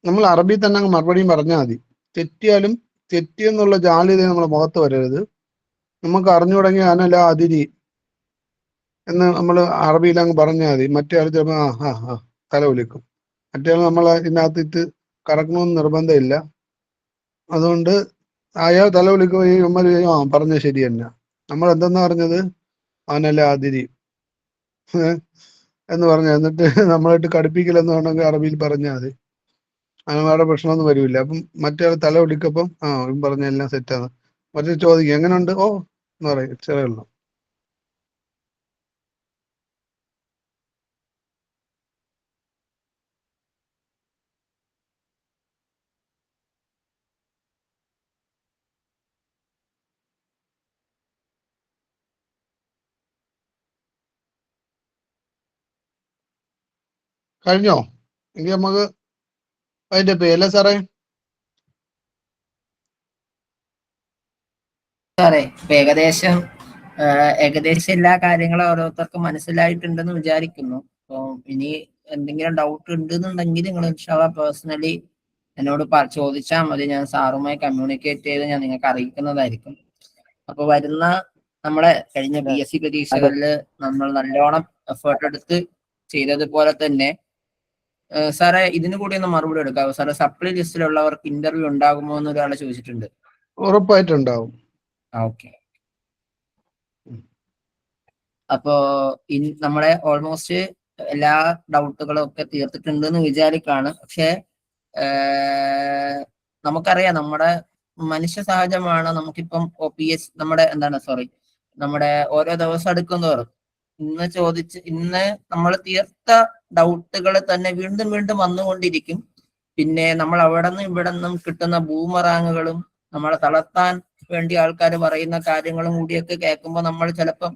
നമ്മൾ അറബി തന്നെ അങ്ങ് മറുപടിയും പറഞ്ഞാൽ മതി. തെറ്റിയെന്നുള്ള ജാള്യത നമ്മളെ മുഖത്ത് വരരുത്. നമുക്ക് അറിഞ്ഞു തുടങ്ങി അനല അതിരി എന്ന് നമ്മൾ അറബിയിൽ അങ്ങ് പറഞ്ഞാൽ മതി. മറ്റേ ആൾ ചിലപ്പോൾ തല വിളിക്കും. മറ്റേ ആൾ നമ്മളെ ഇതിനകത്തിട്ട് കറക്കണമെന്ന് നിർബന്ധമില്ല. അതുകൊണ്ട് അയാൾ തല വിളിക്കുകയും പറഞ്ഞ ശരി തന്നെ. നമ്മൾ എന്തെന്നാ പറഞ്ഞത്? അവനല്ല അതിരി എന്ന് പറഞ്ഞു. എന്നിട്ട് നമ്മളായിട്ട് കടുപ്പിക്കില്ലെന്ന് വേണമെങ്കിൽ അറബിയിൽ പറഞ്ഞാൽ മതി. അങ്ങനെ വേറെ പ്രശ്നമൊന്നും വരില്ല. അപ്പം മറ്റേ തല ഒടിക്കപ്പം ഇവൻ പറഞ്ഞ എല്ലാം സെറ്റാണ്. മറ്റേ ചോദിക്കും എങ്ങനെയുണ്ട്, ഓ എന്ന് പറയും. ഇത്രയേ ഉള്ളൂ. കഴിഞ്ഞോ? എങ്കിൽ നമുക്ക് അതിന്റെ പേരല്ലേ സാറേ? സാറേ ഇപ്പൊ ഏകദേശം എല്ലാ കാര്യങ്ങളും ഓരോരുത്തർക്കും മനസ്സിലായിട്ടുണ്ടെന്ന് വിചാരിക്കുന്നു. അപ്പൊ ഇനി എന്തെങ്കിലും ഡൗട്ട് ഉണ്ടെന്നുണ്ടെങ്കിൽ നിങ്ങൾ ഇൻഷാല്ലാ പേഴ്സണലി എന്നോട് ചോദിച്ചാൽ മതി. ഞാൻ സാറുമായി കമ്മ്യൂണിക്കേറ്റ് ചെയ്ത് ഞാൻ നിങ്ങൾക്ക് അറിയിക്കുന്നതായിരിക്കും. അപ്പൊ വരുന്ന നമ്മളെ കഴിഞ്ഞ BSc പരീക്ഷകളിൽ നമ്മൾ നല്ലോണം എഫേർട്ട് എടുത്ത് ചെയ്തതുപോലെ തന്നെ സാറേ ഇതിന് കൂടി ഒന്ന് മറുപടി എടുക്കാവോ സാറേ? സപ്ലി ലിസ്റ്റിലുള്ളവർക്ക് ഇന്റർവ്യൂ ഉണ്ടാകുമോ എന്ന് ഒരാളെ ചോദിച്ചിട്ടുണ്ട്. ഉറപ്പായിട്ടുണ്ടാവും. ഓക്കെ. അപ്പോ നമ്മളെ ഓൾമോസ്റ്റ് എല്ലാ ഡൗട്ടുകളും ഒക്കെ തീർത്തിട്ടുണ്ട് എന്ന് വിചാരിക്കാണ്. പക്ഷെ നമുക്കറിയാം നമ്മുടെ മനുഷ്യ സഹജമാണ്. നമുക്കിപ്പം OPS നമ്മുടെ ഓരോ ദിവസം അടുക്കുന്നതോറും ഇന്ന് നമ്മൾ തീർത്ത ഡൗട്ടുകൾ തന്നെ വീണ്ടും വീണ്ടും വന്നുകൊണ്ടിരിക്കും. പിന്നെ നമ്മൾ അവിടെ നിന്നും ഇവിടെ നിന്നും കിട്ടുന്ന ബൂമറാങ്ങുകളും നമ്മളെ തളർത്താൻ വേണ്ടി ആൾക്കാർ പറയുന്ന കാര്യങ്ങളും കൂടിയൊക്കെ കേൾക്കുമ്പോൾ നമ്മൾ ചിലപ്പം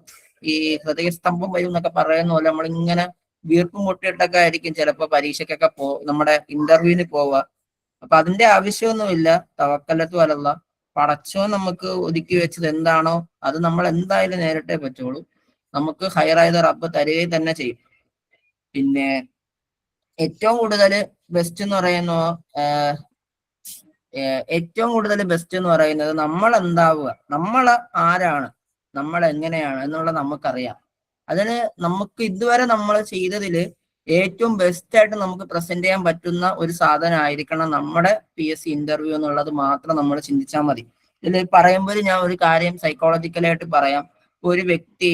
ഈ ഹൃദയസ്തംഭം വരും എന്നൊക്കെ പറയുന്ന പോലെ നമ്മളിങ്ങനെ വീർപ്പ് മുട്ടിയിട്ടൊക്കെ ആയിരിക്കും ചിലപ്പോൾ പരീക്ഷയ്ക്കൊക്കെ നമ്മുടെ ഇന്റർവ്യൂവിന് പോവുക. അപ്പൊ അതിന്റെ ആവശ്യമൊന്നുമില്ല. തവക്കലത്തു അലല്ലാ, പടച്ചോൻ നമുക്ക് ഒതുക്കി വെച്ചത് എന്താണോ അത് നമ്മൾ എന്തായാലും നേരിട്ടേ പറ്റുള്ളൂ. നമുക്ക് ഹൈറായത് റബ്ബ് തരുകയും തന്നെ ചെയ്യും. പിന്നെ ഏറ്റവും കൂടുതൽ ബെസ്റ്റ് എന്ന് പറയുന്നത് നമ്മൾ എന്താവുക, നമ്മൾ ആരാണ്, നമ്മൾ എങ്ങനെയാണ് എന്നുള്ളത് നമുക്കറിയാം. അതിന് നമുക്ക് ഇതുവരെ നമ്മൾ ചെയ്തതിൽ ഏറ്റവും ബെസ്റ്റ് ആയിട്ട് നമുക്ക് പ്രസന്റ് ചെയ്യാൻ പറ്റുന്ന ഒരു സാധനം ആയിരിക്കണം നമ്മുടെ PSC ഇന്റർവ്യൂ എന്നുള്ളത് മാത്രം നമ്മൾ ചിന്തിച്ചാൽ മതി. ഇതിൽ പറയുമ്പോൾ ഞാൻ ഒരു കാര്യം സൈക്കോളജിക്കലായിട്ട് പറയാം. ഒരു വ്യക്തി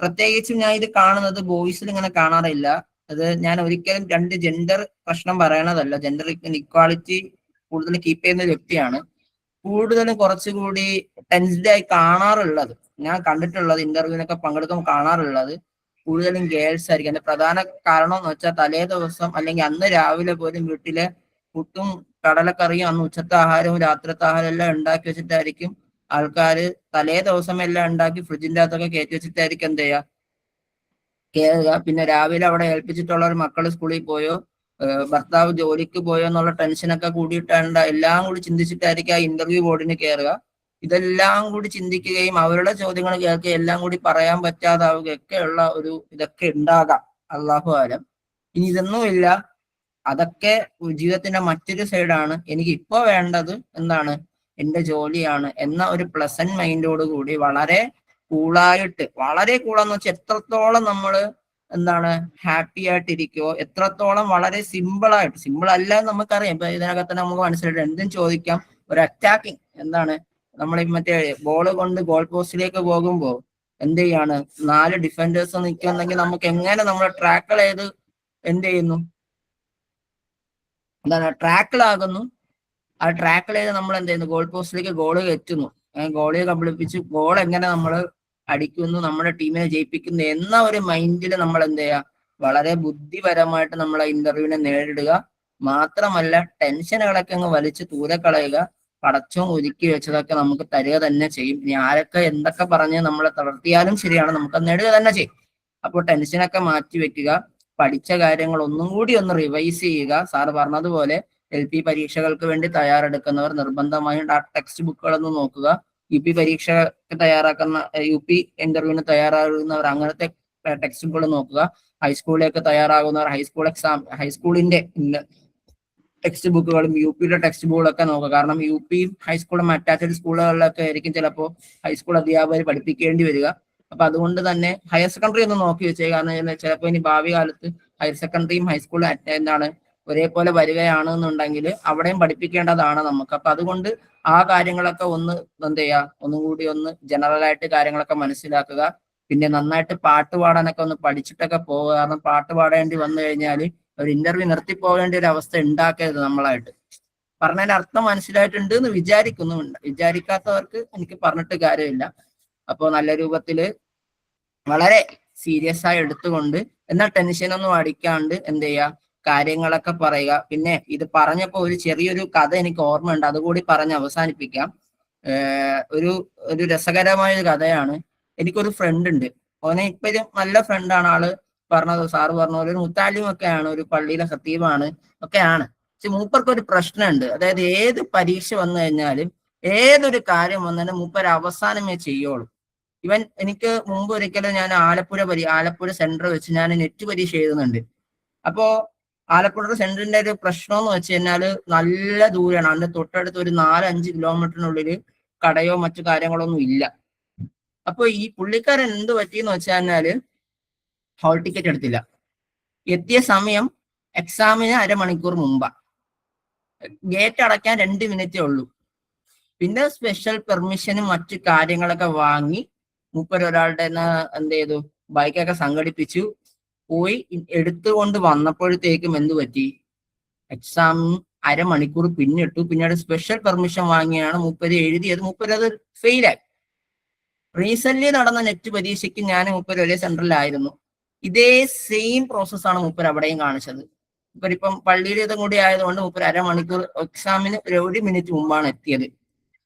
പ്രത്യേകിച്ചും ഞാൻ ഇത് കാണുന്നത് ബോയ്സിൽ ഇങ്ങനെ കാണാറില്ല. അത് ഞാൻ ഒരിക്കലും രണ്ട് ജെൻഡർ പ്രശ്നം പറയണതല്ല. ജെൻഡർ ഇക്വാളിറ്റി കൂടുതൽ കീപ്പ് ചെയ്യുന്ന ഒരു വ്യക്തിയാണ്. കൂടുതലും കുറച്ചുകൂടി ടെൻസ്ഡ് ആയി കാണാറുള്ളത്, ഞാൻ കണ്ടിട്ടുള്ളത് ഇന്റർവ്യൂവിനൊക്കെ പങ്കെടുക്കുമ്പോൾ കാണാറുള്ളത് കൂടുതലും ഗേൾസ് ആയിരിക്കും. അതിന്റെ പ്രധാന കാരണം എന്ന് വെച്ചാൽ തലേ ദിവസം അല്ലെങ്കിൽ അന്ന് രാവിലെ പോലും വീട്ടിലെ പുട്ടും കടലക്കറിയും അന്ന് ഉച്ചത്തെ ആഹാരവും രാത്രിത്തെ ആഹാരം എല്ലാം ഉണ്ടാക്കി വെച്ചിട്ടായിരിക്കും ആൾക്കാര് തലേ ദിവസം എല്ലാം ഉണ്ടാക്കി ഫ്രിഡ്ജിന്റെ അകത്തൊക്കെ കയറ്റി വെച്ചിട്ടായിരിക്കും എന്ത് ചെയ്യുക, കയറുക. പിന്നെ രാവിലെ അവിടെ ഏൽപ്പിച്ചിട്ടുള്ള ഒരു മക്കള് സ്കൂളിൽ പോയോ ഭർത്താവ് ജോലിക്ക് പോയോ എന്നുള്ള ടെൻഷനൊക്കെ കൂടിയിട്ടാണ് എല്ലാം കൂടി ചിന്തിച്ചിട്ടായിരിക്കും ആ ഇന്റർവ്യൂ ബോർഡിന് കയറുക. ഇതെല്ലാം കൂടി ചിന്തിക്കുകയും അവരുടെ ചോദ്യങ്ങൾ കേൾക്കുകയും എല്ലാം കൂടി പറയാൻ പറ്റാതാവുകയൊക്കെ ഉള്ള ഒരു ഇതൊക്കെ ഉണ്ടാകാം, അള്ളാഹു ആലം. ഇനി ഇതൊന്നുമില്ല, അതൊക്കെ ജീവിതത്തിന്റെ മറ്റൊരു സൈഡാണ്. എനിക്ക് ഇപ്പോ വേണ്ടത് എന്താണ്, എന്റെ ജോലിയാണ് എന്ന ഒരു പ്ലസന്റ് മൈൻഡോട് കൂടി വളരെ കൂളായിട്ട്, വളരെ കൂളാന്ന് വെച്ചാൽ എത്രത്തോളം നമ്മള് ഹാപ്പി ആയിട്ടിരിക്കുവോ, എത്രത്തോളം വളരെ സിമ്പിൾ അല്ല എന്ന് നമുക്കറിയാം. ഇപ്പൊ ഇതിനകത്ത് തന്നെ നമുക്ക് മനസ്സിലായിട്ട് എന്തും ചോദിക്കാം. ഒരു അറ്റാക്കിങ് നമ്മൾ മറ്റേ ബോള് കൊണ്ട് ഗോൾ പോസ്റ്റിലേക്ക് പോകുമ്പോൾ എന്ത് ചെയ്യാണ്, 4 ഡിഫൻഡേഴ്സ് നിൽക്കുന്നെങ്കിൽ നമുക്ക് എങ്ങനെ നമ്മൾ ട്രാക്കിൾ ചെയ്ത് എന്ത് ചെയ്യുന്നു, ട്രാക്കിളാകുന്നു. ആ ട്രാക്കിൾ ചെയ്ത് നമ്മൾ എന്ത് ചെയ്യുന്നു, ഗോൾ പോസ്റ്റിലേക്ക് ഗോള് കയറ്റുന്നു, ഗോളിയെ കബളിപ്പിച്ച് ഗോൾ എങ്ങനെ നമ്മൾ അടിക്കുന്നു, നമ്മുടെ ടീമിനെ ജയിപ്പിക്കുന്നു എന്ന ഒരു മൈൻഡിൽ നമ്മൾ എന്ത് ചെയ്യുക, വളരെ ബുദ്ധിപരമായിട്ട് നമ്മളെ ഇന്റർവ്യൂവിനെ നേരിടുക. മാത്രമല്ല ടെൻഷനുകളൊക്കെ അങ്ങ് വലിച്ച് ദൂരെ കളയുക. പടച്ചോൻ ഒരുക്കി വെച്ചതൊക്കെ നമുക്ക് തരിക തന്നെ ചെയ്യും. ഇനി ആരൊക്കെ എന്തൊക്കെ പറഞ്ഞ് നമ്മളെ തളർത്തിയാലും ശരിയാണ്, നമുക്ക് നേടുക തന്നെ ചെയ്യും. അപ്പോൾ ടെൻഷനൊക്കെ മാറ്റി വെക്കുക, പഠിച്ച കാര്യങ്ങൾ ഒന്നും കൂടി ഒന്ന് റിവൈസ് ചെയ്യുക. സാറ് പറഞ്ഞതുപോലെ LP പരീക്ഷകൾക്ക് വേണ്ടി തയ്യാറെടുക്കുന്നവർ നിർബന്ധമായും ആ ടെക്സ്റ്റ് ബുക്കുകളൊന്ന് നോക്കുക. UP പരീക്ഷയ്ക്ക് തയ്യാറാക്കുന്ന UP ഇന്റർവ്യൂവിന് തയ്യാറാകുന്നവർ അങ്ങനത്തെ ടെക്സ്റ്റ് ബുക്കുകൾ നോക്കുക. ഹൈസ്കൂളിലേക്ക് തയ്യാറാകുന്നവർ ഹൈസ്കൂളിന്റെ ടെക്സ്റ്റ് ബുക്കുകളും UPയുടെ ടെക്സ്റ്റ് ബുക്കുകളൊക്കെ നോക്കുക. കാരണം UPയും ഹൈസ്കൂളും അറ്റാച്ച്ഡ് സ്കൂളുകളിലൊക്കെ ആയിരിക്കും ചിലപ്പോൾ ഹൈസ്കൂൾ അധ്യാപകർ പഠിപ്പിക്കേണ്ടി വരിക. അപ്പൊ അതുകൊണ്ട് തന്നെ ഹയർ സെക്കൻഡറി ഒന്ന് നോക്കി വെച്ചേ. കാരണം ചിലപ്പോൾ ഇനി ഭാവി കാലത്ത് ഹയർ സെക്കൻഡറിയും ഹൈസ്കൂളും ഒരേപോലെ വരികയാണെന്നുണ്ടെങ്കിൽ അവിടെയും പഠിപ്പിക്കേണ്ടതാണ് നമുക്ക്. അപ്പൊ അതുകൊണ്ട് ആ കാര്യങ്ങളൊക്കെ ഒന്ന് എന്ത് ചെയ്യുക, ഒന്നും കൂടി ഒന്ന് ജനറൽ ആയിട്ട് കാര്യങ്ങളൊക്കെ മനസ്സിലാക്കുക. പിന്നെ നന്നായിട്ട് പാട്ട് പാടാനൊക്കെ ഒന്ന് പഠിച്ചിട്ടൊക്കെ പോവുക. കാരണം പാട്ട് പാടേണ്ടി വന്നു കഴിഞ്ഞാൽ ഒരു ഇന്റർവ്യൂ നിർത്തി പോകേണ്ട ഒരു അവസ്ഥ ഉണ്ടാക്കരുത് നമ്മളായിട്ട്. പറഞ്ഞതിന്റെ അർത്ഥം മനസ്സിലായിട്ടുണ്ട് എന്ന് വിചാരിക്കുന്നുമുണ്ട്. വിചാരിക്കാത്തവർക്ക് എനിക്ക് പറഞ്ഞിട്ട് കാര്യമില്ല. അപ്പോൾ നല്ല രൂപത്തില് വളരെ സീരിയസ് ആയി എടുത്തുകൊണ്ട്, എന്നാൽ ടെൻഷനൊന്നും അടിക്കാണ്ട് എന്ത് ചെയ്യുക, കാര്യങ്ങളൊക്കെ പറയുക. പിന്നെ ഇത് പറഞ്ഞപ്പോ ഒരു ചെറിയൊരു കഥ എനിക്ക് ഓർമ്മയുണ്ട്, അതുകൂടി പറഞ്ഞ് അവസാനിപ്പിക്കാം. ഒരു ഒരു രസകരമായ ഒരു കഥയാണ്. എനിക്കൊരു ഫ്രണ്ട് ഉണ്ട്, ഓനെ ഇപ്പോഴും നല്ല ഫ്രണ്ടാണ്. ആള് പറഞ്ഞത് സാറ് പറഞ്ഞ പോലെ ഒരു മുത്താലിം ഒക്കെയാണ്, ഒരു പള്ളിയിലെ ഖത്തീബാണ് ഒക്കെയാണ്. പക്ഷെ മൂപ്പർക്ക് ഒരു പ്രശ്നമുണ്ട്. അതായത് ഏത് പരീക്ഷ വന്നു കഴിഞ്ഞാലും ഏതൊരു കാര്യം വന്നാലും മൂപ്പർ അവസാനമേ ചെയ്യുള്ളൂ. ഇവൻ എനിക്ക് മുമ്പ് ഒരിക്കലും ഞാൻ ആലപ്പുഴ സെന്റർ വെച്ച് ഞാൻ നെറ്റ് പരീക്ഷ എഴുതുന്നുണ്ട്. അപ്പോ ആലപ്പുഴ സെന്ററിന്റെ ഒരു പ്രശ്നം എന്ന് വെച്ച് കഴിഞ്ഞാൽ നല്ല ദൂരെയാണ്. അതിന്റെ തൊട്ടടുത്ത് ഒരു 4-5 കിലോമീറ്ററിനുള്ളിൽ കടയോ മറ്റു കാര്യങ്ങളോ ഒന്നും ഇല്ല. അപ്പൊ ഈ പുള്ളിക്കാരൻ എന്ത് പറ്റിയെന്ന് വെച്ച് കഴിഞ്ഞാല് ഹോൾ ടിക്കറ്റ് എടുത്തില്ല. എത്തിയ സമയം എക്സാമിന് അരമണിക്കൂർ മുമ്പാ. ഗേറ്റ് അടയ്ക്കാൻ 2 മിനിറ്റേ ഉള്ളൂ. പിന്നെ സ്പെഷ്യൽ പെർമിഷനും മറ്റു കാര്യങ്ങളൊക്കെ വാങ്ങി ഒരാളുടെ എന്ത് ചെയ്തു, ബൈക്കൊക്കെ സംഘടിപ്പിച്ചു പോയി. എടുത്തുകൊണ്ട് വന്നപ്പോഴത്തേക്കും എന്ത് പറ്റി, എക്സാം അരമണിക്കൂർ പിന്നിട്ടു. പിന്നീട് സ്പെഷ്യൽ പെർമിഷൻ വാങ്ങിയാണ് എഴുതിയത്. അത് ഫെയിലായി. റീസെന്റ് നടന്ന നെറ്റ് പരീക്ഷയ്ക്ക് ഞാൻ ഒരേ സെന്ററിലായിരുന്നു. ഇതേ സെയിം പ്രോസസ്സാണ് അവിടെയും കാണിച്ചത്. ഇപ്പം പള്ളിയിൽ ഇതും കൂടി ആയതുകൊണ്ട് അരമണിക്കൂർ എക്സാമിന് 1 മിനിറ്റ് മുമ്പാണ് എത്തിയത്.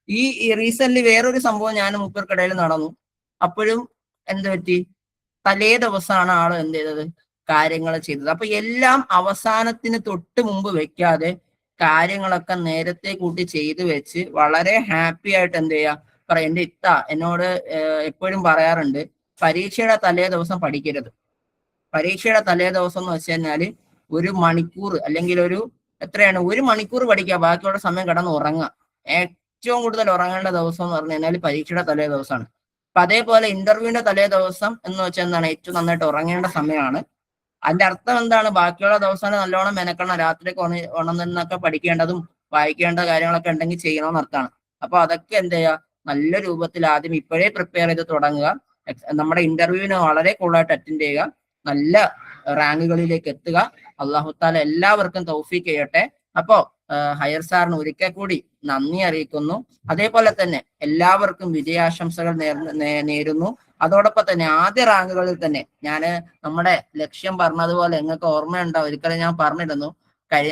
ഈ റീസെന്റ് വേറൊരു സംഭവം ഞാൻ മൂപ്പർക്കിടയിൽ നടന്നു. അപ്പോഴും എന്ത് പറ്റി, തലേ ദിവസമാണ് ആള് എന്ത് ചെയ്തത്, കാര്യങ്ങൾ ചെയ്തത്. അപ്പൊ എല്ലാം അവസാനത്തിന് തൊട്ട് മുമ്പ് വെക്കാതെ കാര്യങ്ങളൊക്കെ നേരത്തെ കൂട്ടി ചെയ്തു വെച്ച് വളരെ ഹാപ്പി ആയിട്ട് എന്ത് ചെയ്യാ പറയാം. എന്റെ ഇത്ത എന്നോട് എപ്പോഴും പറയാറുണ്ട്, പരീക്ഷയുടെ തലേ ദിവസം പഠിക്കരുത്. പരീക്ഷയുടെ തലേ ദിവസം എന്ന് വെച്ച് കഴിഞ്ഞാല് 1 മണിക്കൂർ അല്ലെങ്കിൽ 1 മണിക്കൂർ പഠിക്കുക, ബാക്കിയുള്ള സമയം കിടന്ന് ഉറങ്ങുക. ഏറ്റവും കൂടുതൽ ഉറങ്ങേണ്ട ദിവസം എന്ന് പറഞ്ഞു കഴിഞ്ഞാൽ പരീക്ഷയുടെ തലേ ദിവസമാണ്. അപ്പൊ അതേപോലെ ഇന്റർവ്യൂവിന്റെ തലേ ദിവസം എന്ന് വെച്ചാൽ എന്താണ്, ഏറ്റവും നന്നായിട്ട് ഉറങ്ങേണ്ട സമയമാണ്. അതിന്റെ അർത്ഥം എന്താണ്, ബാക്കിയുള്ള ദിവസം നല്ലോണം മെനക്കണം, രാത്രിയൊക്കെ ഉണർന്നൊക്കെ പഠിക്കേണ്ടതും വായിക്കേണ്ട കാര്യങ്ങളൊക്കെ ഉണ്ടെങ്കിൽ ചെയ്യണമെന്ന് അർത്ഥമാണ്. അപ്പൊ അതൊക്കെ എന്ത് ചെയ്യുക, നല്ല രൂപത്തിൽ ആദ്യം ഇപ്പോഴേ പ്രിപ്പയർ ചെയ്ത് തുടങ്ങുക. നമ്മുടെ ഇന്റർവ്യൂവിന് വളരെ കൂളായിട്ട് അറ്റൻഡ് ചെയ്യുക, നല്ല റാങ്കുകളിലേക്ക് എത്തുക. അള്ളാഹു താല എല്ലാവർക്കും തൗഫീഖ് ചെയ്യട്ടെ. അപ്പോ ഹയർ സാറിന് ഒരിക്കൽ കൂടി നന്ദി അറിയിക്കുന്നു. അതേപോലെ തന്നെ എല്ലാവർക്കും വിജയാശംസകൾ നേരുന്നു. അതോടൊപ്പം തന്നെ ആദ്യ റാങ്കുകളിൽ തന്നെ ഞാന് നമ്മുടെ ലക്ഷ്യം പറഞ്ഞതുപോലെ നിങ്ങൾക്ക് ഓർമ്മയുണ്ടാവും, ഒരിക്കലും ഞാൻ പറഞ്ഞിരുന്നു,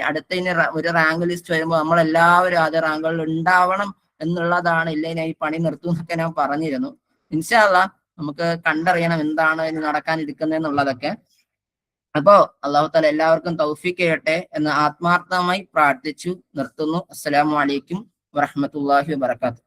അടുത്ത ഒരു റാങ്ക് ലിസ്റ്റ് വരുമ്പോൾ നമ്മളെല്ലാവരും ആദ്യ റാങ്കുകളിൽ ഉണ്ടാവണം എന്നുള്ളതാണ്. ഇല്ലേ ഞാൻ ഈ പണി നിർത്തും എന്നൊക്കെ ഞാൻ പറഞ്ഞിരുന്നു. ഇൻഷാ അല്ലാഹ് നമുക്ക് കണ്ടറിയണം എന്താണ് ഇനി നടക്കാനിരിക്കുന്നതെന്നുള്ളതൊക്കെ. അപ്പോ അല്ലാഹു തആല എല്ലാവർക്കും തൗഫീഖ് ചെയ്യട്ടെ എന്ന് ആത്മാർത്ഥമായി പ്രാർത്ഥിച്ചു നിർത്തുന്നു. അസ്സലാമു അലൈക്കും വറഹ്മത്തുള്ളാഹി വബറകാതുഹു.